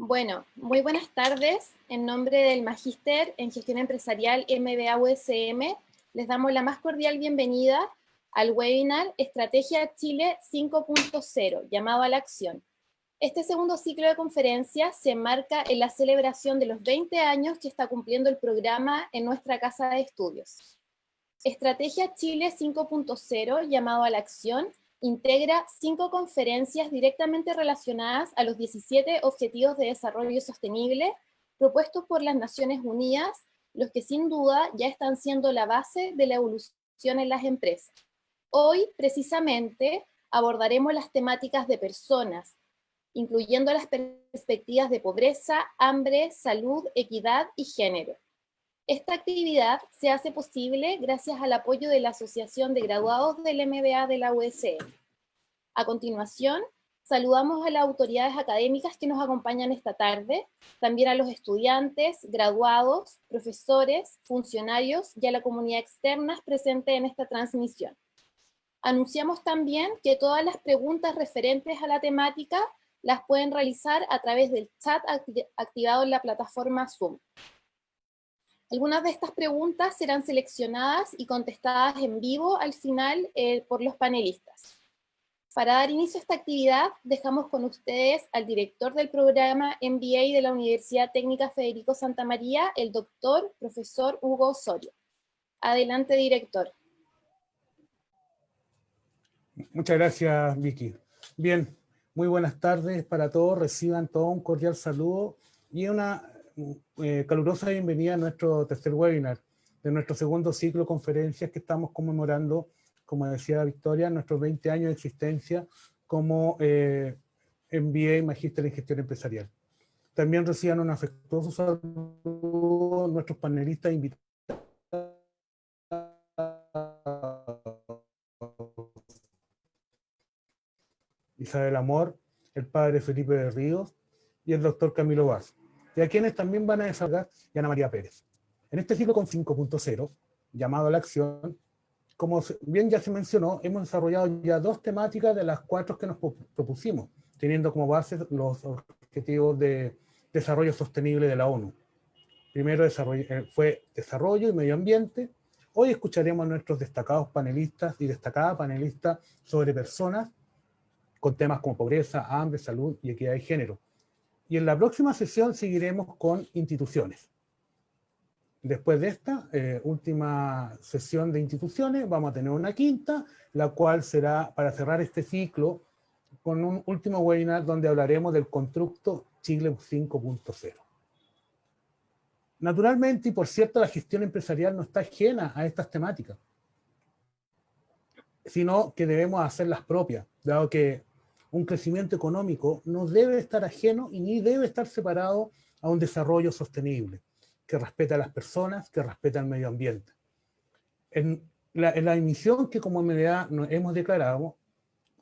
Bueno, muy buenas tardes. En nombre del Magíster en Gestión Empresarial MBA-USM, les damos la más cordial bienvenida al webinar Estrategia Chile 5.0, llamado a la acción. Este segundo ciclo de conferencias se enmarca en la celebración de los 20 años que está cumpliendo el programa en nuestra casa de estudios. Estrategia Chile 5.0, llamado a la acción, integra 5 conferencias directamente relacionadas a los 17 Objetivos de Desarrollo Sostenible propuestos por las Naciones Unidas, los que sin duda ya están siendo la base de la evolución en las empresas. Hoy, precisamente, abordaremos las temáticas de personas, incluyendo las perspectivas de pobreza, hambre, salud, equidad y género. Esta actividad se hace posible gracias al apoyo de la Asociación de Graduados del MBA de la USM. A continuación, saludamos a las autoridades académicas que nos acompañan esta tarde, también a los estudiantes, graduados, profesores, funcionarios y a la comunidad externa presente en esta transmisión. Anunciamos también que todas las preguntas referentes a la temática las pueden realizar a través del chat activado en la plataforma Zoom. Algunas de estas preguntas serán seleccionadas y contestadas en vivo al final por los panelistas. Para dar inicio a esta actividad, dejamos con ustedes al director del programa MBA de la Universidad Técnica Federico Santa María, el doctor, profesor Hugo Osorio. Adelante, director. Muchas gracias, Vicky. Bien, muy buenas tardes para todos. Reciban todo un cordial saludo y una calurosa bienvenida a nuestro tercer webinar de nuestro segundo ciclo de conferencias que estamos conmemorando, como decía Victoria, nuestros 20 años de existencia como MBA y Magíster en Gestión Empresarial. También reciban un afectuoso saludo a nuestros panelistas invitados. Isabel Amor, el padre Felipe de Ríos y el doctor Camilo Vaz, y a quienes también van a desarrollar y Ana María Pérez. En este ciclo con 5.0, llamado a la acción, como bien ya se mencionó, hemos desarrollado ya 2 temáticas de las 4 que nos propusimos, teniendo como base los objetivos de desarrollo sostenible de la ONU. Primero fue desarrollo y medio ambiente. Hoy escucharemos a nuestros destacados panelistas y destacada panelista sobre personas, con temas como pobreza, hambre, salud y equidad de género. Y en la próxima sesión seguiremos con instituciones. Después de esta última sesión de instituciones, vamos a tener una quinta, la cual será para cerrar este ciclo con un último webinar donde hablaremos del constructo Chile 5.0. Naturalmente, y por cierto, la gestión empresarial no está ajena a estas temáticas, sino que debemos hacerlas propias, dado que un crecimiento económico no debe estar ajeno y ni debe estar separado a un desarrollo sostenible, que respete a las personas, que respete al medio ambiente. En la emisión que como MBA nos hemos declarado,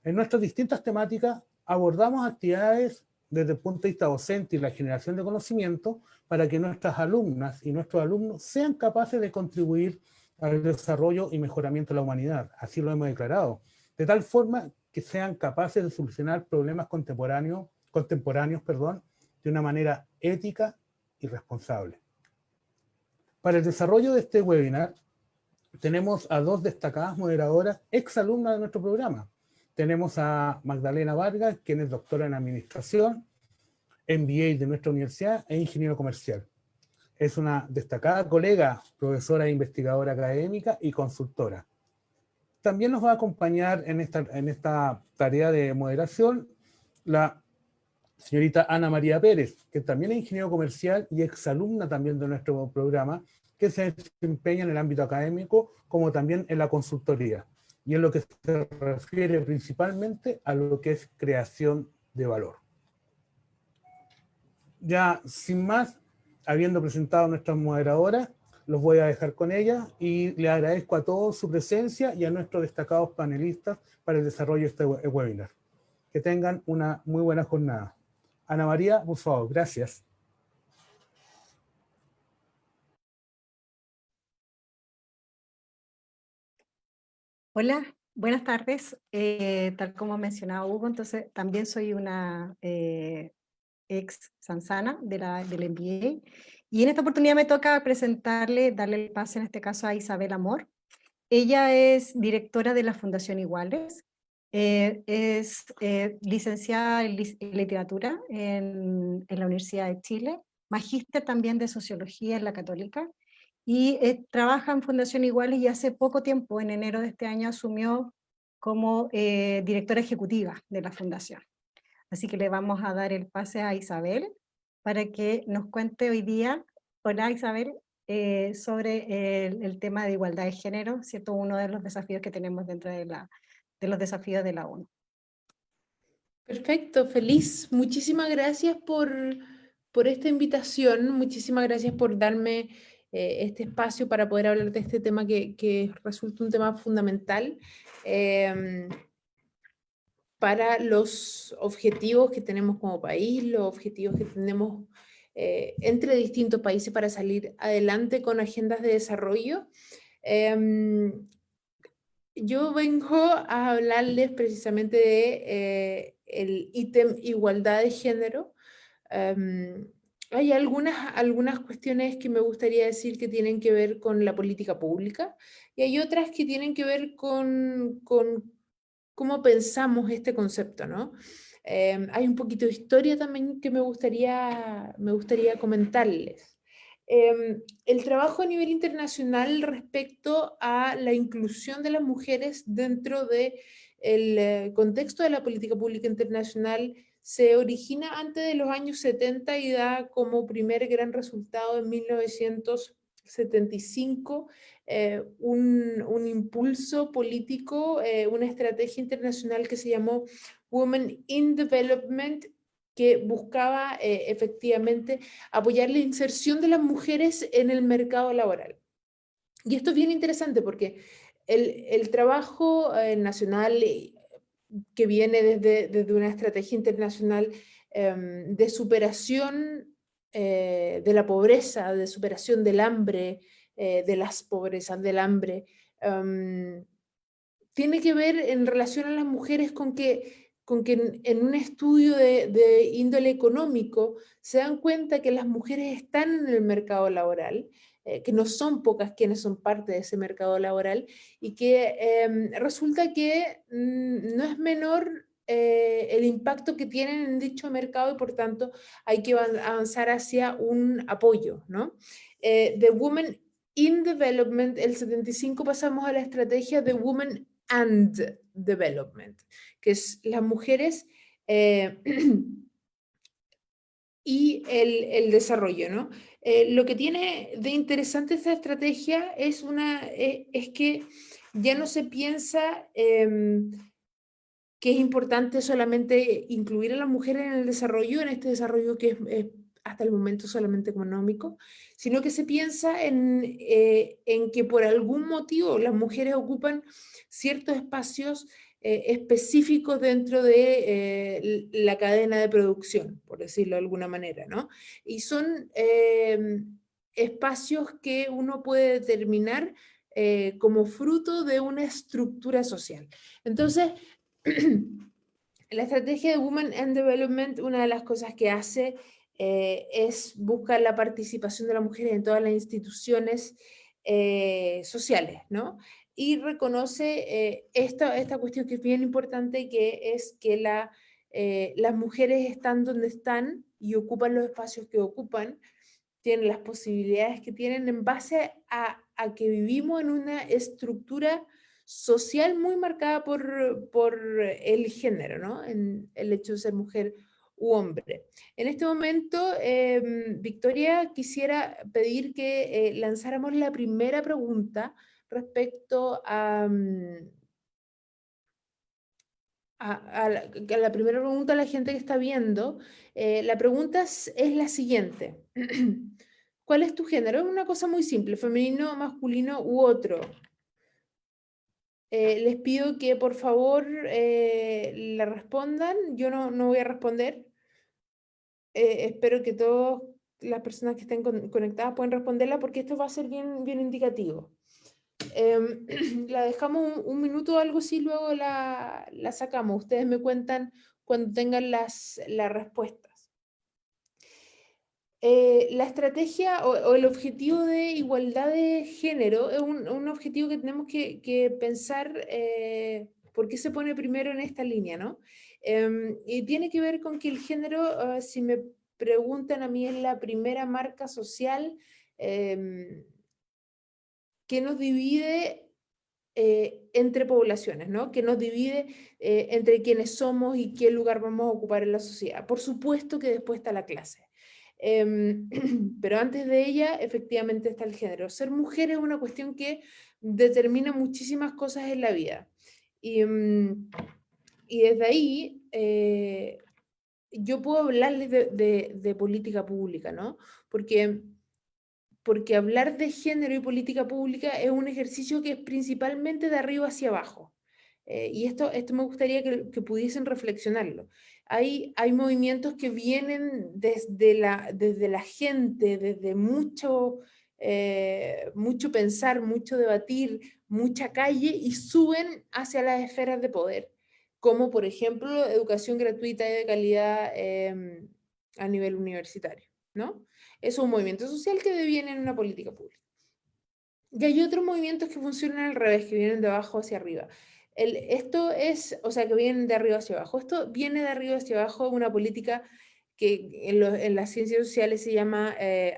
en nuestras distintas temáticas abordamos actividades desde el punto de vista docente y la generación de conocimiento para que nuestras alumnas y nuestros alumnos sean capaces de contribuir al desarrollo y mejoramiento de la humanidad. Así lo hemos declarado. De tal forma que sean capaces de solucionar problemas contemporáneos, de una manera ética y responsable. Para el desarrollo de este webinar, tenemos a 2 destacadas moderadoras, exalumnas de nuestro programa. Tenemos a Magdalena Vargas, quien es doctora en Administración, MBA de nuestra universidad e ingeniero comercial. Es una destacada colega, profesora e investigadora académica y consultora. También nos va a acompañar en esta tarea de moderación la señorita Ana María Pérez, que también es ingeniero comercial y exalumna también de nuestro programa, que se desempeña en el ámbito académico como también en la consultoría, y en lo que se refiere principalmente a lo que es creación de valor. Ya sin más, habiendo presentado a nuestras moderadoras, los voy a dejar con ellas y le agradezco a todos su presencia y a nuestros destacados panelistas para el desarrollo de este webinar. Que tengan una muy buena jornada. Ana María, por favor, gracias. Hola, buenas tardes. Tal como ha mencionado Hugo, entonces también soy una ex Sansana del MBA. Y en esta oportunidad me toca darle el pase en este caso a Isabel Amor. Ella es directora de la Fundación Iguales, es licenciada en literatura en la Universidad de Chile, magíster también de sociología en la Católica, y trabaja en Fundación Iguales y hace poco tiempo, en enero de este año, asumió como directora ejecutiva de la fundación. Así que le vamos a dar el pase a Isabel para que nos cuente hoy día, hola Isabel, sobre el tema de igualdad de género, ¿cierto? Uno de los desafíos que tenemos dentro de los desafíos de la ONU. Perfecto, feliz. Muchísimas gracias por esta invitación, muchísimas gracias por darme este espacio para poder hablar de este tema que resulta un tema fundamental para los objetivos que tenemos como país, los objetivos que tenemos entre distintos países para salir adelante con agendas de desarrollo. Yo vengo a hablarles precisamente de el ítem igualdad de género. Hay algunas cuestiones que me gustaría decir que tienen que ver con la política pública y hay otras que tienen que ver con cómo pensamos este concepto, ¿no? Hay un poquito de historia también que me gustaría comentarles. El trabajo a nivel internacional respecto a la inclusión de las mujeres dentro del contexto de la política pública internacional se origina antes de los años 70 y da como primer gran resultado en 1975 un impulso político, una estrategia internacional que se llamó Women in Development, que buscaba efectivamente apoyar la inserción de las mujeres en el mercado laboral. Y esto es bien interesante porque el trabajo nacional que viene desde una estrategia internacional de superación de la pobreza, de superación del hambre, de las pobrezas, del hambre, tiene que ver en relación a las mujeres con que en un estudio de índole económico se dan cuenta que las mujeres están en el mercado laboral, que no son pocas quienes son parte de ese mercado laboral y que resulta que no es menor el impacto que tienen en dicho mercado y por tanto hay que avanzar hacia un apoyo, ¿no? De Women in Development, el 75 pasamos a la estrategia de Women and Development, que es las mujeres y el desarrollo, ¿no? Lo que tiene de interesante esta estrategia es que ya no se piensa que es importante solamente incluir a las mujeres en el desarrollo, en este desarrollo que es hasta el momento solamente económico, sino que se piensa en que por algún motivo las mujeres ocupan ciertos espacios específicos dentro de la cadena de producción, por decirlo de alguna manera, ¿no? Y son espacios que uno puede determinar como fruto de una estructura social. Entonces, la estrategia de Women and Development, una de las cosas que hace es buscar la participación de las mujeres en todas las instituciones sociales, ¿no? Y reconoce esta cuestión que es bien importante, que es que las mujeres están donde están y ocupan los espacios que ocupan, tienen las posibilidades que tienen en base a que vivimos en una estructura social muy marcada por el género, ¿no? En el hecho de ser mujer u hombre. En este momento, Victoria, quisiera pedir que lanzáramos la primera pregunta respecto a la primera pregunta a la gente que está viendo. La pregunta es la siguiente. ¿Cuál es tu género? Es una cosa muy simple, femenino, masculino u otro. Les pido que por favor la respondan. Yo no voy a responder. Espero que todas las personas que estén conectadas puedan responderla porque esto va a ser bien, bien indicativo. La dejamos un minuto o algo así, luego la sacamos. Ustedes me cuentan cuando tengan las respuestas. la estrategia o el objetivo de igualdad de género es un objetivo que tenemos que pensar por qué se pone primero en esta línea, ¿no? Y tiene que ver con que el género, si me preguntan a mí, es la primera marca social que nos divide entre poblaciones, ¿no? Que nos divide entre quienes somos y qué lugar vamos a ocupar en la sociedad. Por supuesto que después está la clase. Pero antes de ella, efectivamente, está el género. Ser mujer es una cuestión que determina muchísimas cosas en la vida. Y desde ahí, yo puedo hablarles de política pública, ¿no? Porque hablar de género y política pública es un ejercicio que es principalmente de arriba hacia abajo. Y esto me gustaría que pudiesen reflexionarlo. Hay movimientos que vienen desde la gente, desde mucho pensar, mucho debatir, mucha calle, y suben hacia las esferas de poder, como por ejemplo educación gratuita y de calidad a nivel universitario, ¿no? Es un movimiento social que deviene en una política pública. Y hay otros movimientos que funcionan al revés, que vienen de abajo hacia arriba. Esto es, o sea, que vienen de arriba hacia abajo. Esto viene de arriba hacia abajo, una política que en las ciencias sociales se llama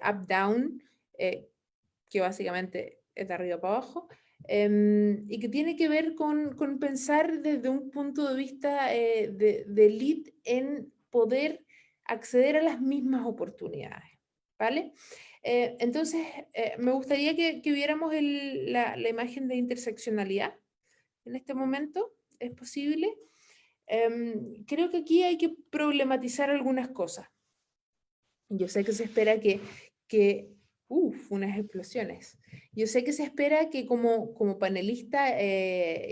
up-down, que básicamente es de arriba para abajo, y que tiene que ver con pensar desde un punto de vista de elite en poder acceder a las mismas oportunidades, ¿vale? Entonces, me gustaría que viéramos la imagen de interseccionalidad en este momento. ¿Es posible? Creo que aquí hay que problematizar algunas cosas. Yo sé que se espera unas explosiones. Yo sé que se espera que como panelista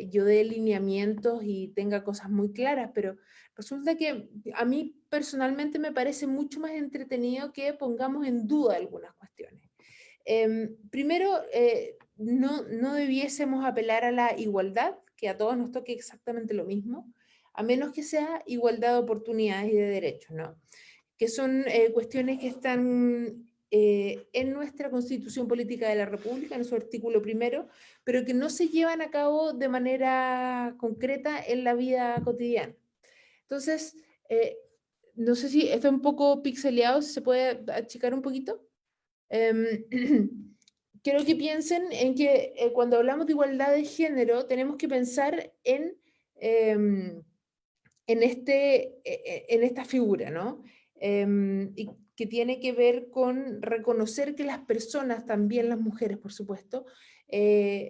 yo dé lineamientos y tenga cosas muy claras, pero resulta que a mí personalmente me parece mucho más entretenido que pongamos en duda algunas cuestiones. Primero, no debiésemos apelar a la igualdad, que a todos nos toque exactamente lo mismo, a menos que sea igualdad de oportunidades y de derechos, ¿no? Que son cuestiones que están en nuestra Constitución Política de la República, en su artículo 1, pero que no se llevan a cabo de manera concreta en la vida cotidiana. Entonces, no sé si está un poco pixeleado, si se puede achicar un poquito. Quiero que piensen en que cuando hablamos de igualdad de género, tenemos que pensar en esta figura, ¿no? Y que tiene que ver con reconocer que las personas, también las mujeres, por supuesto,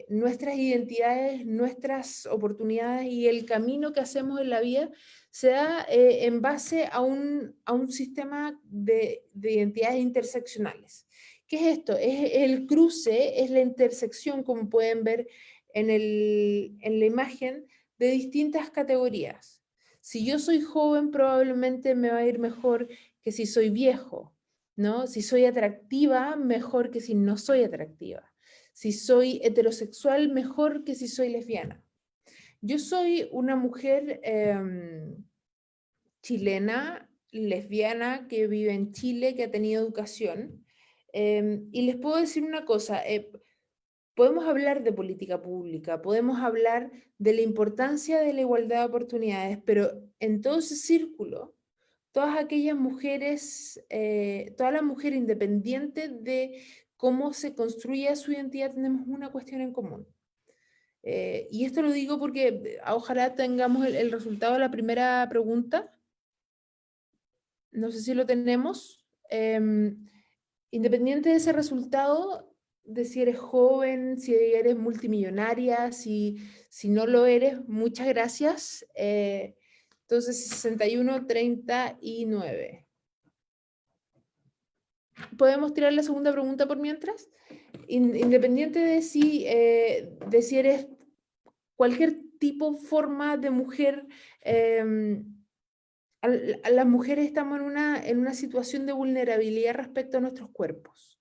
nuestras identidades, nuestras oportunidades y el camino que hacemos en la vida se da en base a un sistema de identidades interseccionales. ¿Qué es esto? Es el cruce, es la intersección, como pueden ver en la imagen, de distintas categorías. Si yo soy joven, probablemente me va a ir mejor que si soy viejo, ¿no? Si soy atractiva, mejor que si no soy atractiva. Si soy heterosexual, mejor que si soy lesbiana. Yo soy una mujer chilena, lesbiana, que vive en Chile, que ha tenido educación. Y les puedo decir una cosa, podemos hablar de política pública, podemos hablar de la importancia de la igualdad de oportunidades, pero en todo ese círculo, todas aquellas mujeres, todas las mujeres independientes de cómo se construye su identidad, tenemos una cuestión en común. Y esto lo digo porque ojalá tengamos el resultado de la primera pregunta. No sé si lo tenemos. Independiente de ese resultado, de si eres joven, si eres multimillonaria, si no lo eres, muchas gracias. Entonces, 61-39. ¿Podemos tirar la segunda pregunta por mientras? Independiente de si eres cualquier tipo, forma de mujer, las mujeres estamos en una situación de vulnerabilidad respecto a nuestros cuerpos.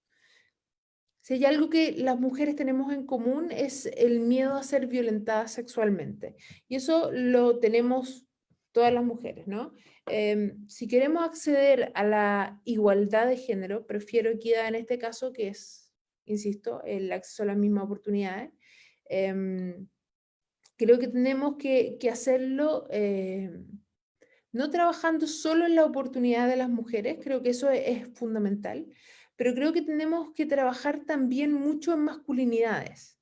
Si hay algo que las mujeres tenemos en común es el miedo a ser violentadas sexualmente. Y eso lo tenemos todas las mujeres, ¿no? Si queremos acceder a la igualdad de género, prefiero equidad en este caso, que es, insisto, el acceso a las mismas oportunidades. Creo que tenemos que hacerlo no trabajando solo en la oportunidad de las mujeres, creo que eso es fundamental, pero creo que tenemos que trabajar también mucho en masculinidades.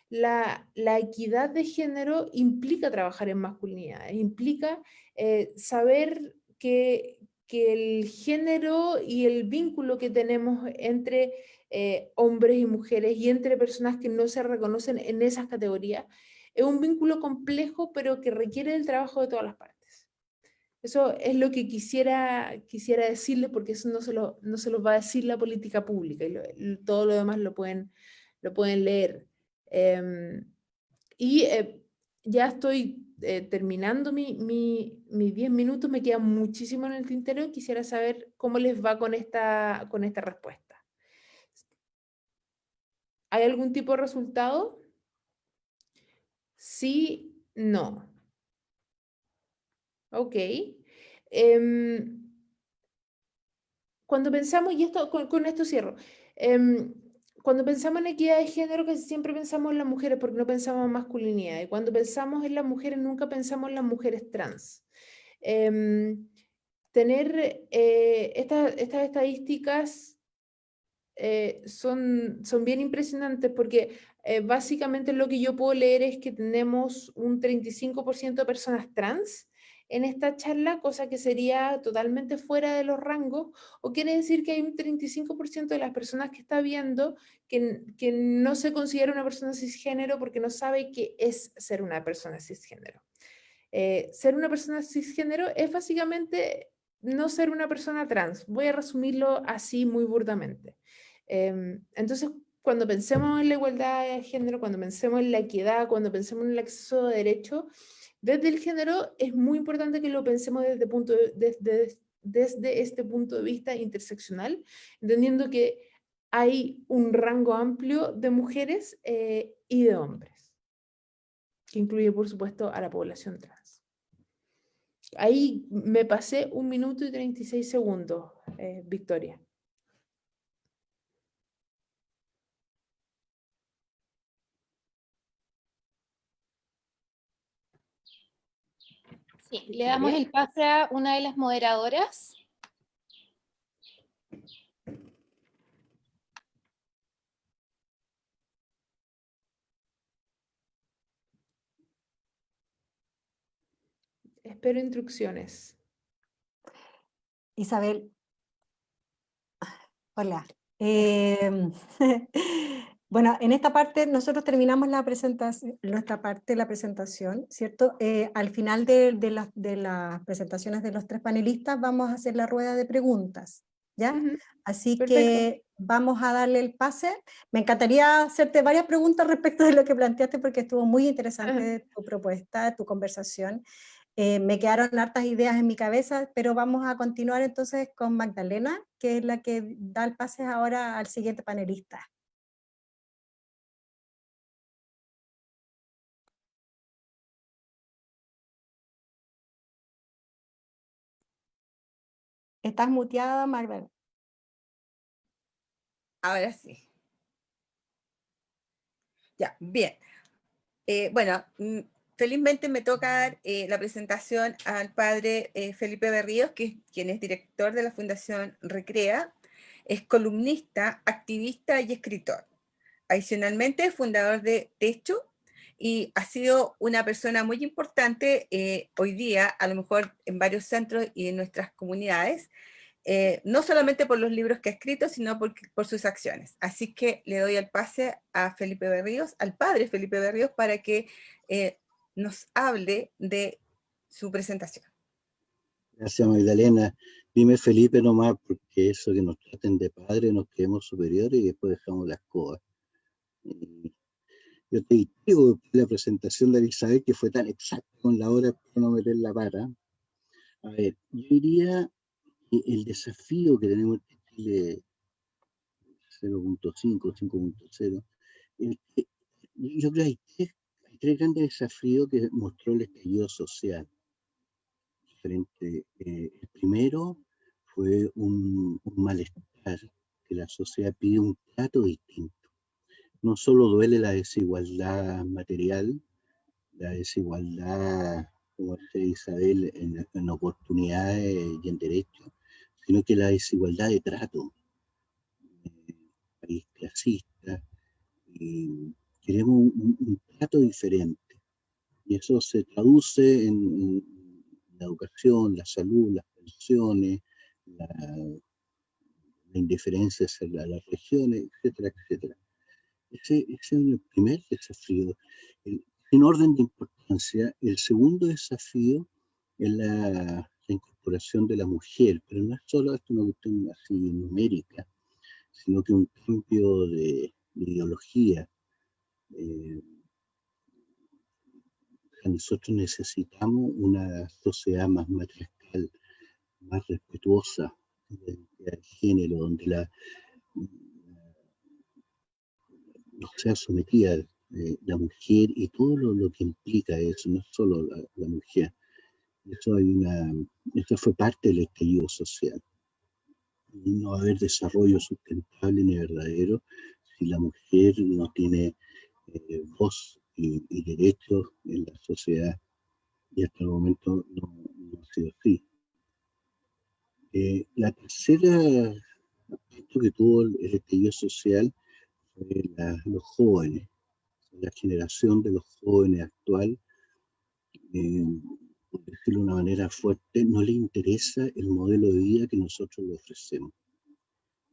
La equidad de género implica trabajar en masculinidades, implica saber que el género y el vínculo que tenemos entre hombres y mujeres y entre personas que no se reconocen en esas categorías es un vínculo complejo, pero que requiere el trabajo de todas las partes. Eso es lo que quisiera decirles, porque eso no se los va a decir la política pública, y todo lo demás lo pueden leer. Ya estoy terminando mis 10 minutos, me queda muchísimo en el tintero, quisiera saber cómo les va con esta respuesta. ¿Hay algún tipo de resultado? Sí, no. Ok. Cuando pensamos, y esto, con esto cierro, cuando pensamos en equidad de género, casi siempre pensamos en las mujeres porque no pensamos en masculinidad. Y cuando pensamos en las mujeres, nunca pensamos en las mujeres trans. Tener estas estadísticas son bien impresionantes porque básicamente lo que yo puedo leer es que tenemos un 35% de personas trans en esta charla, cosa que sería totalmente fuera de los rangos, o quiere decir que hay un 35% de las personas que está viendo que no se considera una persona cisgénero porque no sabe qué es ser una persona cisgénero. Ser una persona cisgénero es básicamente no ser una persona trans. Voy a resumirlo así muy burdamente. Entonces, cuando pensemos en la igualdad de género, cuando pensemos en la equidad, cuando pensemos en el acceso a derechos, desde el género es muy importante que lo pensemos desde este punto de vista interseccional, entendiendo que hay un rango amplio de mujeres y de hombres, que incluye, por supuesto, a la población trans. Ahí me pasé 1 minuto y 36 segundos, Victoria. Sí, le damos el pase a una de las moderadoras. Espero instrucciones. Isabel, hola. Bueno, en esta parte nosotros terminamos la presentación, nuestra parte de la presentación, ¿cierto? Al final de las presentaciones de los 3 panelistas vamos a hacer la rueda de preguntas, ¿ya? Así Perfecto. que vamos a darle el pase. Me encantaría hacerte varias preguntas respecto de lo que planteaste porque estuvo muy interesante tu propuesta, tu conversación. Me quedaron hartas ideas en mi cabeza, pero vamos a continuar entonces con Magdalena, que es la que da el pase ahora al siguiente panelista. Estás muteada, Magdalena. Ahora sí. Ya, bien. Bueno, felizmente me toca dar la presentación al padre Felipe Berríos, quien es director de la Fundación Recrea, es columnista, activista y escritor. Adicionalmente, es fundador de Techo y ha sido una persona muy importante hoy día, a lo mejor en varios centros y en nuestras comunidades, no solamente por los libros que ha escrito, sino por sus acciones. Así que le doy el pase a Felipe Berríos, al padre Felipe Berríos, para que nos hable de su presentación. Gracias, Magdalena. Dime Felipe nomás, porque eso que nos traten de padre, nos creemos superiores y después dejamos las cosas. Yo te digo la presentación de Isabel, que fue tan exacta con la hora para no meter la para. A ver, yo diría que el desafío que tenemos en Chile 0.5, 5.0, yo creo que hay tres grandes desafíos que mostró el estallido social. diferentes. El primero fue un malestar, que la sociedad pide un trato distinto. No solo duele la desigualdad material, la desigualdad, como dice Isabel, en oportunidades y en derechos, sino que la desigualdad de trato, país clasista, y queremos un trato diferente. Y eso se traduce en la educación, la salud, las pensiones, la indiferencia hacia las regiones, etcétera, etcétera. Ese es el primer desafío. En orden de importancia, el segundo desafío es la incorporación de la mujer, pero no es solo esto una cuestión así numérica, sino que un cambio de ideología. Nosotros necesitamos una sociedad más matriarcal, más respetuosa de la identidad de género, donde no sea sometida la mujer y todo lo que implica eso, no solo la mujer. Eso fue parte del estallido social. Y no va a haber desarrollo sustentable ni verdadero si la mujer no tiene voz y derechos en la sociedad. Y hasta el momento no ha sido así. La tercera aspecto que tuvo el estallido social fue los jóvenes, la generación de los jóvenes actual, por decirlo de una manera fuerte, no le interesa el modelo de vida que nosotros le ofrecemos.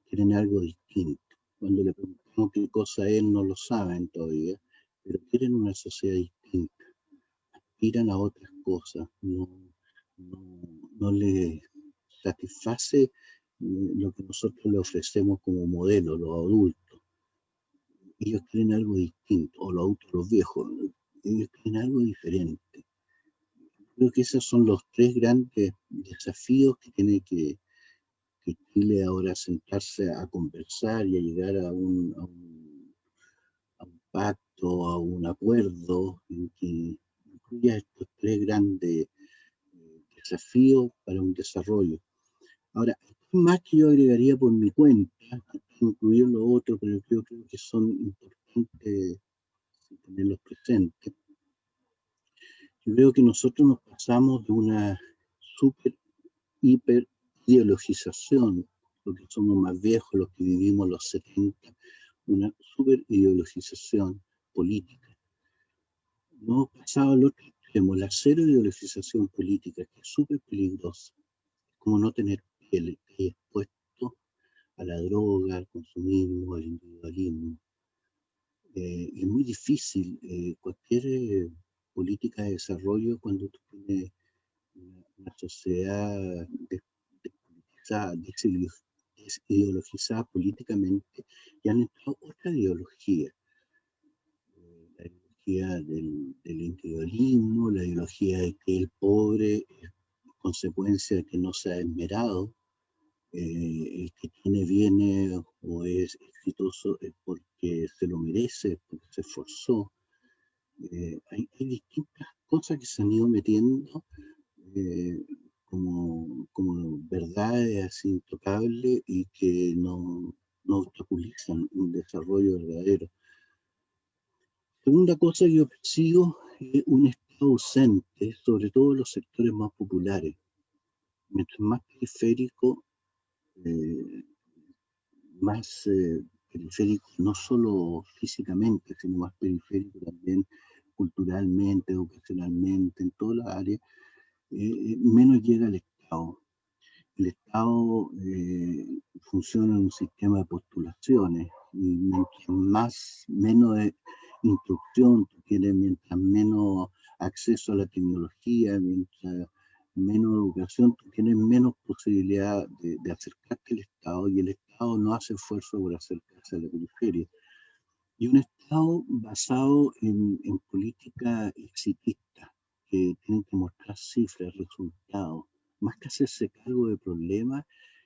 Quieren algo distinto. Cuando le preguntamos qué cosa es, no lo saben todavía, pero quieren una sociedad distinta. Aspiran a otras cosas. No les satisface lo que nosotros le ofrecemos como modelo, los adultos. Ellos quieren algo distinto, o los adultos, los viejos. Ellos quieren algo diferente. Creo que esos son los tres grandes desafíos que tiene que Chile ahora sentarse a conversar y a llegar a un pacto, a un acuerdo en que incluya estos tres grandes desafíos para un desarrollo. Ahora, más que yo agregaría por mi cuenta, incluir los otros, pero yo creo que son importantes tenerlos presentes. Yo creo que nosotros nos pasamos de una hiper ideologización, los que somos más viejos, los que vivimos los 70, una super ideologización política. No hemos pasado al otro extremo, la cero ideologización política, que es súper peligrosa, como no tener piel, que es expuesto a la droga, al consumismo, al individualismo. Es muy difícil cualquier política de desarrollo cuando tú tienes una sociedad desideologizada políticamente, y han entrado otra ideología. La ideología del individualismo, la ideología de que el pobre es consecuencia de que no se ha esmerado, el que tiene bienes o es exitoso es porque se lo merece, porque se esforzó. Hay distintas cosas que se han ido metiendo como verdades así intocables y que no obstaculizan un desarrollo verdadero. Segunda cosa que yo percibo es un Estado ausente, sobre todo en los sectores más populares. Mientras más periférico, no solo físicamente, sino más periférico también culturalmente, educacionalmente, en todas las áreas, menos llega el Estado. El Estado funciona en un sistema de postulaciones, y mientras menos instrucción tú tienes, mientras menos acceso a la tecnología, mientras menos educación, tú tienes menos posibilidad de acercarte al Estado, y el Estado no hace esfuerzo por acercarse a la periferia. Y un Estado basado en política exitista, que tienen que mostrar cifras, resultados, más que hacerse cargo de problemas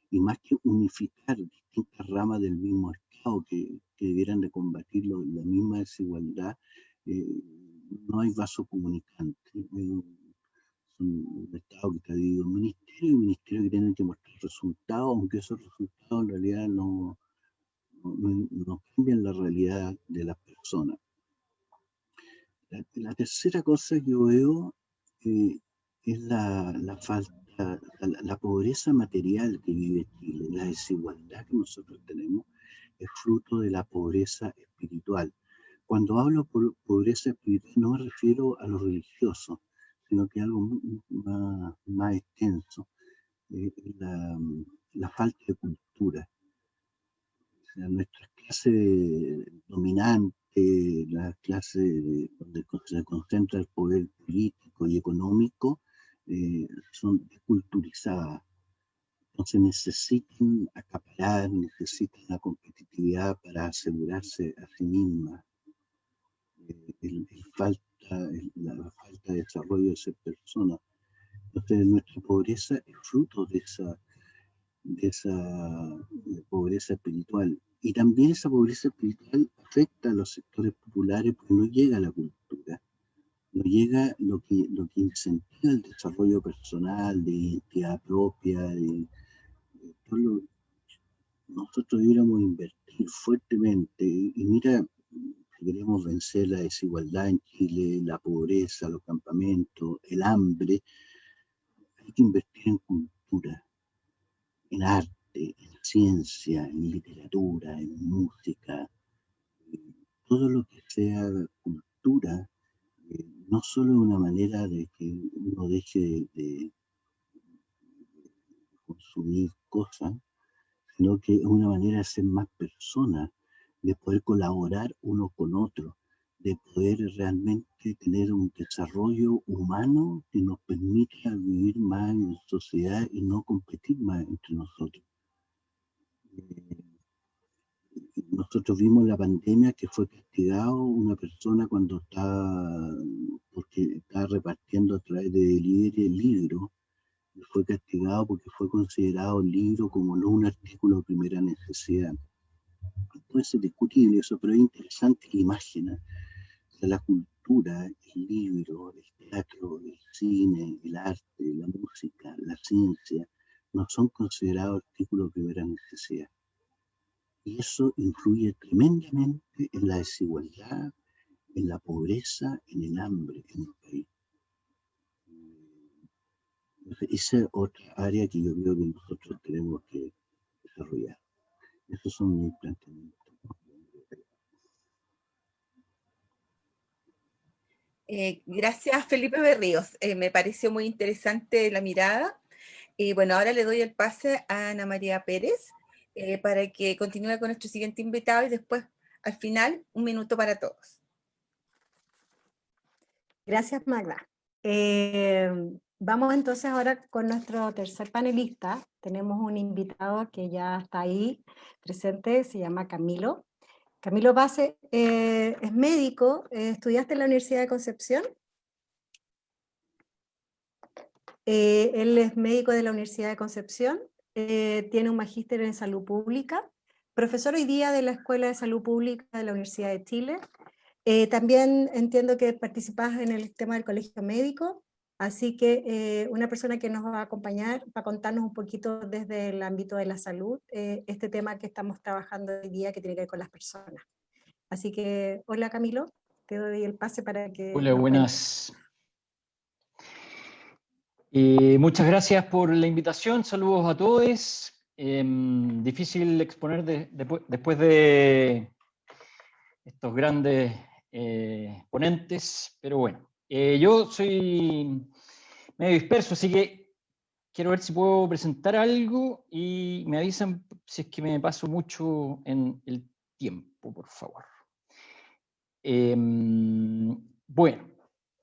y más que unificar distintas ramas del mismo Estado que debieran de combatir la misma desigualdad, no hay vaso comunicante. un Estado que está dividido en ministerios, y ministerios que tienen que mostrar resultados, aunque esos resultados en realidad no cambian la realidad de las personas. La tercera cosa que yo veo es la falta, la pobreza material que vive Chile, la desigualdad que nosotros tenemos, es fruto de la pobreza espiritual. Cuando hablo por pobreza espiritual no me refiero a lo religioso, sino que algo más extenso, la falta de cultura. O sea, nuestra clase dominante, la clase donde se concentra el poder político y económico, son desculturizadas. Entonces necesitan acaparar, necesitan la competitividad para asegurarse a sí mismas. La falta de desarrollo de ser persona. Entonces nuestra pobreza es fruto de esa pobreza espiritual. Y también esa pobreza espiritual afecta a los sectores populares porque no llega a la cultura, no llega lo que incentiva el desarrollo personal, de identidad propia, nosotros debiéramos invertir fuertemente. Y mira, si queremos vencer la desigualdad en Chile, la pobreza, los campamentos, el hambre, hay que invertir en cultura, en arte, en ciencia, en literatura, en música, todo lo que sea cultura, no solo una manera de que uno deje de consumir cosas, sino que es una manera de ser más persona, de poder colaborar uno con otro, de poder realmente tener un desarrollo humano que nos permita vivir más en sociedad y no competir más entre nosotros. Nosotros vimos en la pandemia que fue castigado una persona cuando porque estaba repartiendo a través de delivery el libro, y fue castigado porque fue considerado libro como no un artículo de primera necesidad. Puede ser discutible eso, pero es interesante la imagen. O sea, la cultura, el libro, el teatro, el cine, el arte, la música, la ciencia, no son considerados artículos de primera necesidad. Y eso influye tremendamente en la desigualdad, en la pobreza, en el hambre en el país. Entonces, esa es otra área que yo creo que nosotros tenemos que desarrollar. Esos son mis planteamientos. Gracias, Felipe Berríos. Me pareció muy interesante la mirada. Y bueno, ahora le doy el pase a Ana María Pérez para que continúe con nuestro siguiente invitado y después, al final, un minuto para todos. Gracias, Magda. Vamos entonces ahora con nuestro tercer panelista. Tenemos un invitado que ya está ahí presente, se llama Camilo. Camilo Base es médico, estudiaste en la Universidad de Concepción. Él es médico de la Universidad de Concepción, tiene un magíster en salud pública, profesor hoy día de la Escuela de Salud Pública de la Universidad de Chile. También entiendo que participas en el tema del colegio médico, así que una persona que nos va a acompañar para contarnos un poquito desde el ámbito de la salud, este tema que estamos trabajando hoy día que tiene que ver con las personas. Así que, hola Camilo, te doy el pase para que... Hola, buenas. Muchas gracias por la invitación, saludos a todos. Difícil exponer después de estos grandes ponentes, pero bueno, yo soy medio disperso, así que quiero ver si puedo presentar algo y me avisan si es que me paso mucho en el tiempo, por favor. Bueno,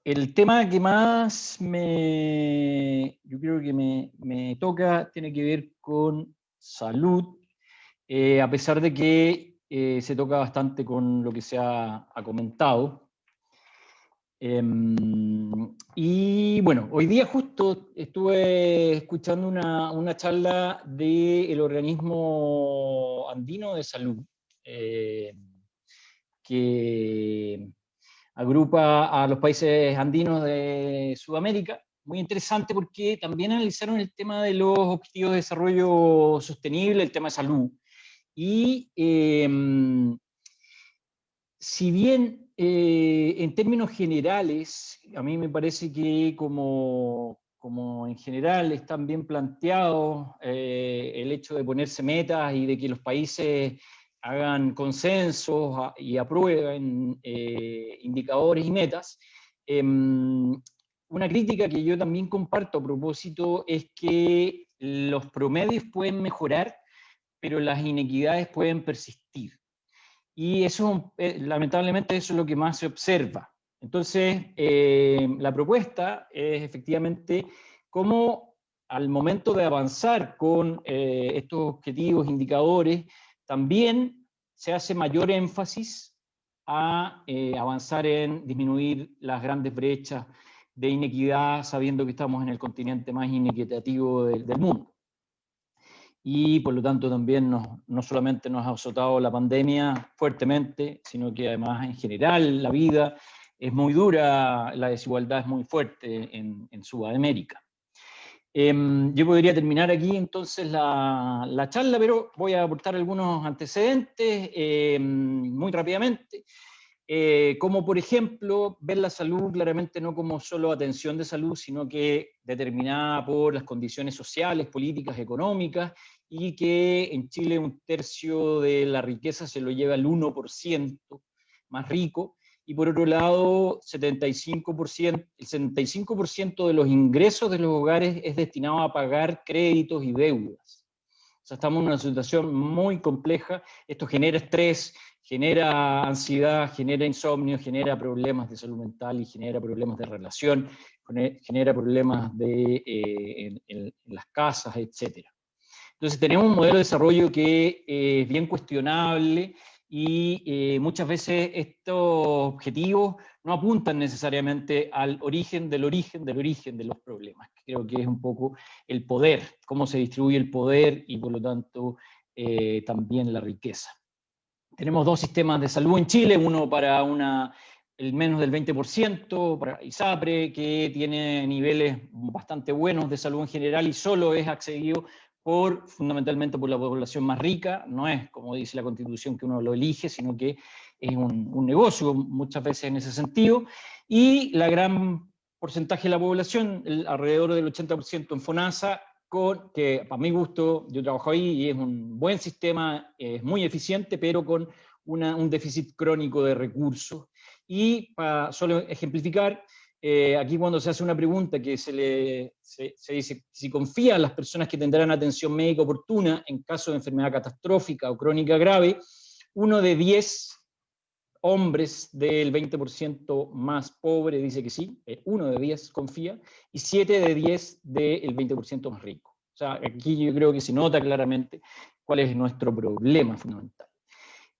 el tema que más yo creo que me toca tiene que ver con salud, a pesar de que se toca bastante con lo que se ha comentado. Y bueno, hoy día justo estuve escuchando una charla del Organismo Andino de Salud, que agrupa a los países andinos de Sudamérica, muy interesante porque también analizaron el tema de los objetivos de desarrollo sostenible, el tema de salud. Y si bien en términos generales, a mí me parece que como en general están bien planteados el hecho de ponerse metas y de que los países hagan consensos y aprueben indicadores y metas, una crítica que yo también comparto a propósito es que los promedios pueden mejorar, pero las inequidades pueden persistir. Y eso, lamentablemente, eso es lo que más se observa. Entonces, la propuesta es efectivamente cómo al momento de avanzar con estos objetivos, indicadores, también se hace mayor énfasis a avanzar en disminuir las grandes brechas de inequidad, sabiendo que estamos en el continente más inequitativo del mundo. Y por lo tanto también no solamente nos ha azotado la pandemia fuertemente, sino que además en general la vida es muy dura, la desigualdad es muy fuerte en Sudamérica. Yo podría terminar aquí entonces la charla, pero voy a aportar algunos antecedentes muy rápidamente. Como por ejemplo, ver la salud claramente no como solo atención de salud, sino que determinada por las condiciones sociales, políticas, económicas, y que en Chile 1/3 de la riqueza se lo lleva el 1% más rico, y por otro lado el 75% de los ingresos de los hogares es destinado a pagar créditos y deudas. O sea, estamos en una situación muy compleja, esto genera estrés, genera ansiedad, genera insomnio, genera problemas de salud mental y genera problemas de relación, genera problemas en las casas, etc. Entonces tenemos un modelo de desarrollo que es bien cuestionable y muchas veces estos objetivos no apuntan necesariamente al origen del origen del origen de los problemas. Creo que es un poco el poder, cómo se distribuye el poder y por lo tanto también la riqueza. Tenemos 2 sistemas de salud en Chile, uno para el menos del 20%, para ISAPRE, que tiene niveles bastante buenos de salud en general y solo es accedido fundamentalmente por la población más rica. No es, como dice la Constitución, que uno lo elige, sino que es un negocio muchas veces en ese sentido. Y la gran porcentaje de la población, alrededor del 80% en FONASA, que para mi gusto, yo trabajo ahí y es un buen sistema, es muy eficiente, pero con un déficit crónico de recursos. Y para solo ejemplificar, aquí cuando se hace una pregunta que se dice si confía en las personas que tendrán atención médica oportuna en caso de enfermedad catastrófica o crónica grave, 1 de 10 hombres del 20% más pobre dice que sí, 1 de 10 confía, y 7 de 10 del 20% más rico. O sea, aquí yo creo que se nota claramente cuál es nuestro problema fundamental.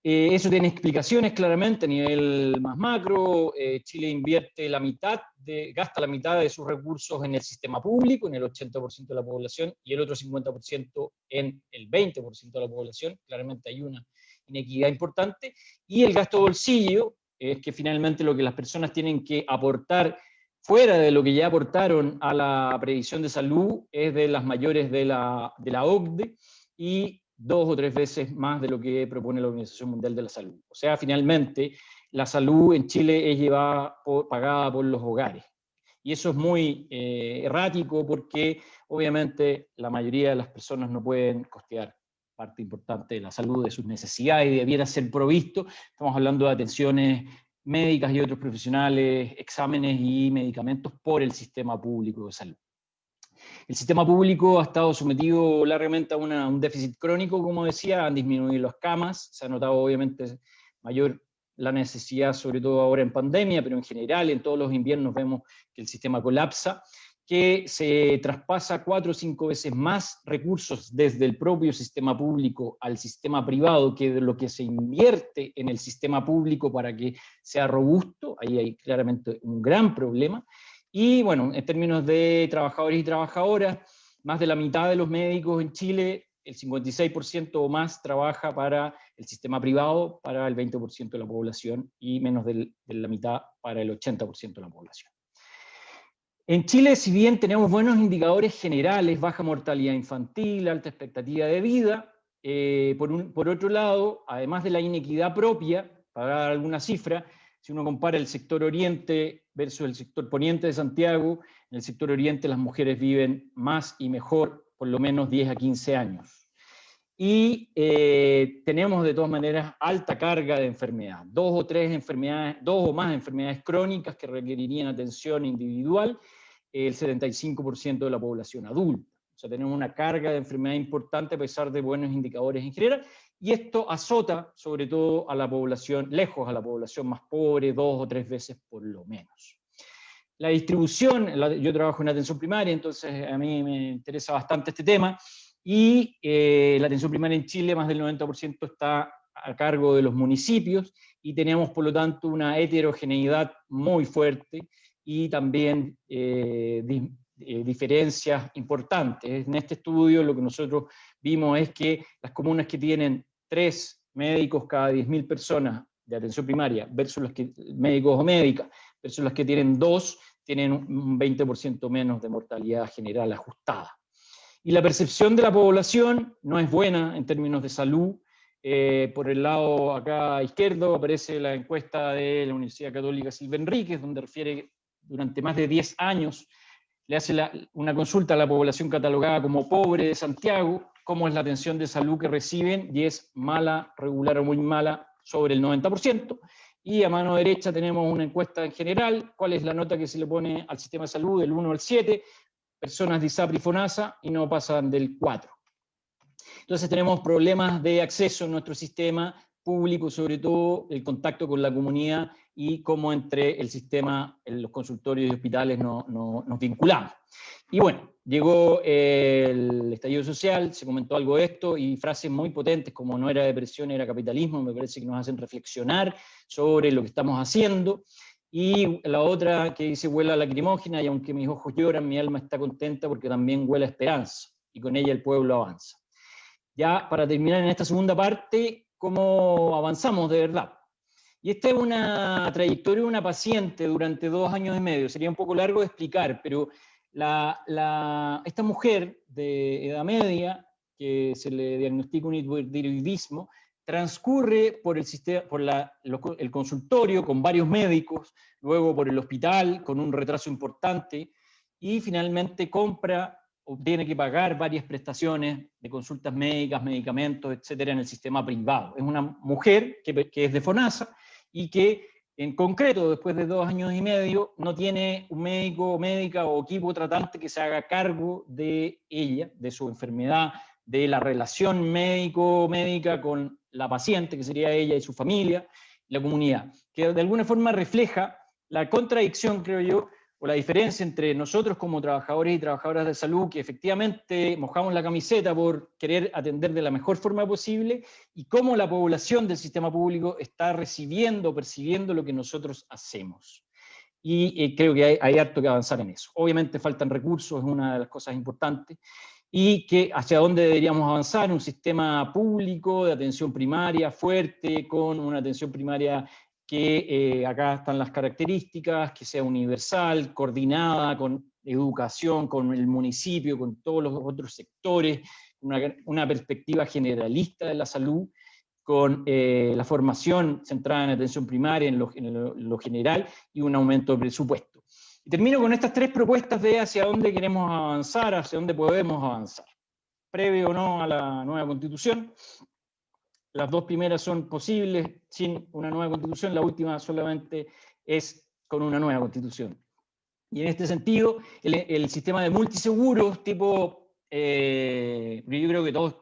Eso tiene explicaciones claramente a nivel más macro. Chile invierte gasta la mitad de sus recursos en el sistema público, en el 80% de la población, y el otro 50% en el 20% de la población. Claramente hay una inequidad importante. Y el gasto bolsillo es que finalmente lo que las personas tienen que aportar fuera de lo que ya aportaron a la previsión de salud es de las mayores de la OCDE y 2 o 3 veces más de lo que propone la Organización Mundial de la Salud. O sea, finalmente, la salud en Chile es pagada por los hogares. Y eso es muy errático porque, obviamente, la mayoría de las personas no pueden costear parte importante de la salud, de sus necesidades, y debiera ser provisto. Estamos hablando de atenciones médicas y otros profesionales, exámenes y medicamentos por el sistema público de salud. El sistema público ha estado sometido largamente a un déficit crónico, como decía, han disminuido las camas, se ha notado obviamente mayor la necesidad, sobre todo ahora en pandemia, pero en general en todos los inviernos vemos que el sistema colapsa, que se traspasa 4 o 5 veces más recursos desde el propio sistema público al sistema privado que de lo que se invierte en el sistema público para que sea robusto. Ahí hay claramente un gran problema. Y bueno, en términos de trabajadores y trabajadoras, más de la mitad de los médicos en Chile, el 56% o más, trabaja para el sistema privado, para el 20% de la población, y menos de la mitad para el 80% de la población. En Chile, si bien tenemos buenos indicadores generales, baja mortalidad infantil, alta expectativa de vida, por otro lado, además de la inequidad propia, para dar alguna cifra, si uno compara el sector oriente versus el sector poniente de Santiago, en el sector oriente las mujeres viven más y mejor, por lo menos 10 a 15 años. Y tenemos de todas maneras alta carga de enfermedad, dos o más enfermedades crónicas que requerirían atención individual, el 75% de la población adulta. O sea, tenemos una carga de enfermedad importante a pesar de buenos indicadores en general, y esto azota sobre todo a la población, lejos a la población más pobre, 2 o 3 veces por lo menos. La distribución, yo trabajo en atención primaria, entonces a mí me interesa bastante este tema, y la atención primaria en Chile, más del 90% está a cargo de los municipios, y tenemos por lo tanto una heterogeneidad muy fuerte, y también diferencias importantes. En este estudio lo que nosotros vimos es que las comunas que tienen 3 médicos cada 10.000 personas de atención primaria, versus los que, médicos o médicas, versus las que tienen 2, tienen un 20% menos de mortalidad general ajustada. Y la percepción de la población no es buena en términos de salud. Por el lado acá izquierdo aparece la encuesta de la Universidad Católica Silva Enríquez, donde refiere durante más de 10 años, le hace una consulta a la población catalogada como pobre de Santiago, cómo es la atención de salud que reciben, y es mala, regular o muy mala, sobre el 90%. Y a mano derecha tenemos una encuesta en general, cuál es la nota que se le pone al sistema de salud, del 1 al 7, personas de ISAPRE y FONASA, y no pasan del 4. Entonces tenemos problemas de acceso en nuestro sistema público, sobre todo el contacto con la comunidad y cómo entre el sistema, los consultorios y hospitales nos vinculamos. Y bueno, llegó el estallido social, se comentó algo de esto, y frases muy potentes como no era depresión, era capitalismo, me parece que nos hacen reflexionar sobre lo que estamos haciendo. Y la otra que dice huela lacrimógena, y aunque mis ojos lloran, mi alma está contenta porque también huele a esperanza, y con ella el pueblo avanza. Ya para terminar en esta segunda parte, ¿cómo avanzamos de verdad? Y esta es una trayectoria de una paciente durante 2 años y medio, sería un poco largo de explicar, pero esta mujer de edad media, que se le diagnostica un hipotiroidismo, transcurre por el consultorio con varios médicos, luego por el hospital con un retraso importante, y finalmente tiene que pagar varias prestaciones de consultas médicas, medicamentos, etcétera, en el sistema privado. Es una mujer que es de FONASA y que, en concreto, después de 2 años y medio, no tiene un médico, médica o equipo tratante que se haga cargo de ella, de su enfermedad, de la relación médico-médica con la paciente, que sería ella y su familia, la comunidad, que de alguna forma refleja la contradicción, creo yo, o la diferencia entre nosotros como trabajadores y trabajadoras de salud, que efectivamente mojamos la camiseta por querer atender de la mejor forma posible, y cómo la población del sistema público está recibiendo, percibiendo lo que nosotros hacemos. Y creo que hay harto que avanzar en eso. Obviamente faltan recursos, es una de las cosas importantes, y que hacia dónde deberíamos avanzar, un sistema público de atención primaria fuerte, con una atención primaria que acá están las características, que sea universal, coordinada con educación, con el municipio, con todos los otros sectores, una perspectiva generalista de la salud, con la formación centrada en atención primaria, en lo general, y un aumento de presupuesto. Y termino con estas 3 propuestas de hacia dónde queremos avanzar, hacia dónde podemos avanzar. Previo o no a la nueva Constitución. Las 2 primeras son posibles sin una nueva Constitución, la última solamente es con una nueva Constitución. Y en este sentido, el sistema de multiseguros tipo, yo creo que todos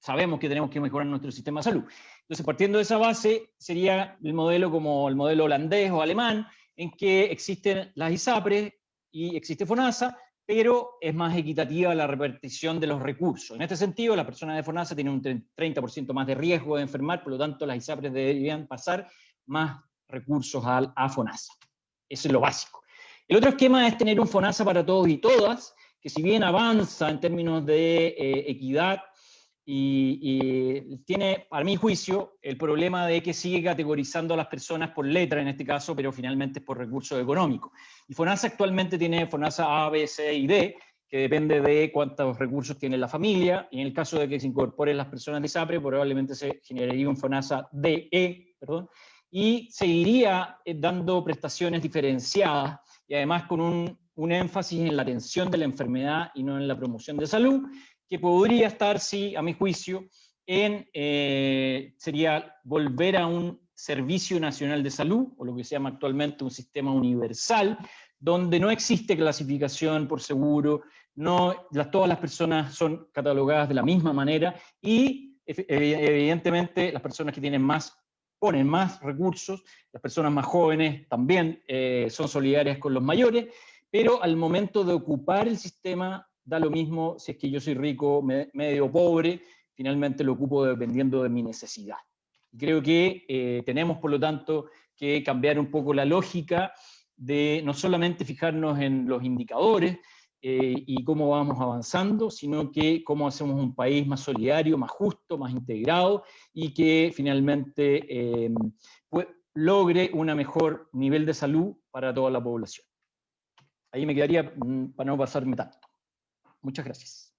sabemos que tenemos que mejorar nuestro sistema de salud. Entonces, partiendo de esa base, sería el modelo como el modelo holandés o alemán, en que existen las ISAPRES y existe FONASA, pero es más equitativa la repartición de los recursos. En este sentido, las personas de FONASA tienen un 30% más de riesgo de enfermar, por lo tanto las ISAPRES deberían pasar más recursos a FONASA. Eso es lo básico. El otro esquema es tener un FONASA para todos y todas, que si bien avanza en términos de equidad, y tiene, a mi juicio, el problema de que sigue categorizando a las personas por letra en este caso, pero finalmente es por recursos económicos. Y FONASA actualmente tiene FONASA A, B, C y D, que depende de cuántos recursos tiene la familia, y en el caso de que se incorporen las personas de ISAPRE, probablemente se generaría un FONASA DE, perdón, y seguiría dando prestaciones diferenciadas, y además con un énfasis en la atención de la enfermedad y no en la promoción de salud, que podría estar, sí, a mi juicio, sería volver a un Servicio Nacional de Salud, o lo que se llama actualmente un sistema universal, donde no existe clasificación por seguro, todas las personas son catalogadas de la misma manera, y evidentemente las personas que ponen más recursos, las personas más jóvenes también son solidarias con los mayores, pero al momento de ocupar el sistema, da lo mismo si es que yo soy rico, medio o pobre, finalmente lo ocupo dependiendo de mi necesidad. Creo que tenemos, por lo tanto, que cambiar un poco la lógica de no solamente fijarnos en los indicadores y cómo vamos avanzando, sino que cómo hacemos un país más solidario, más justo, más integrado, y que finalmente logre un mejor nivel de salud para toda la población. Ahí me quedaría para no pasarme tanto. Muchas gracias.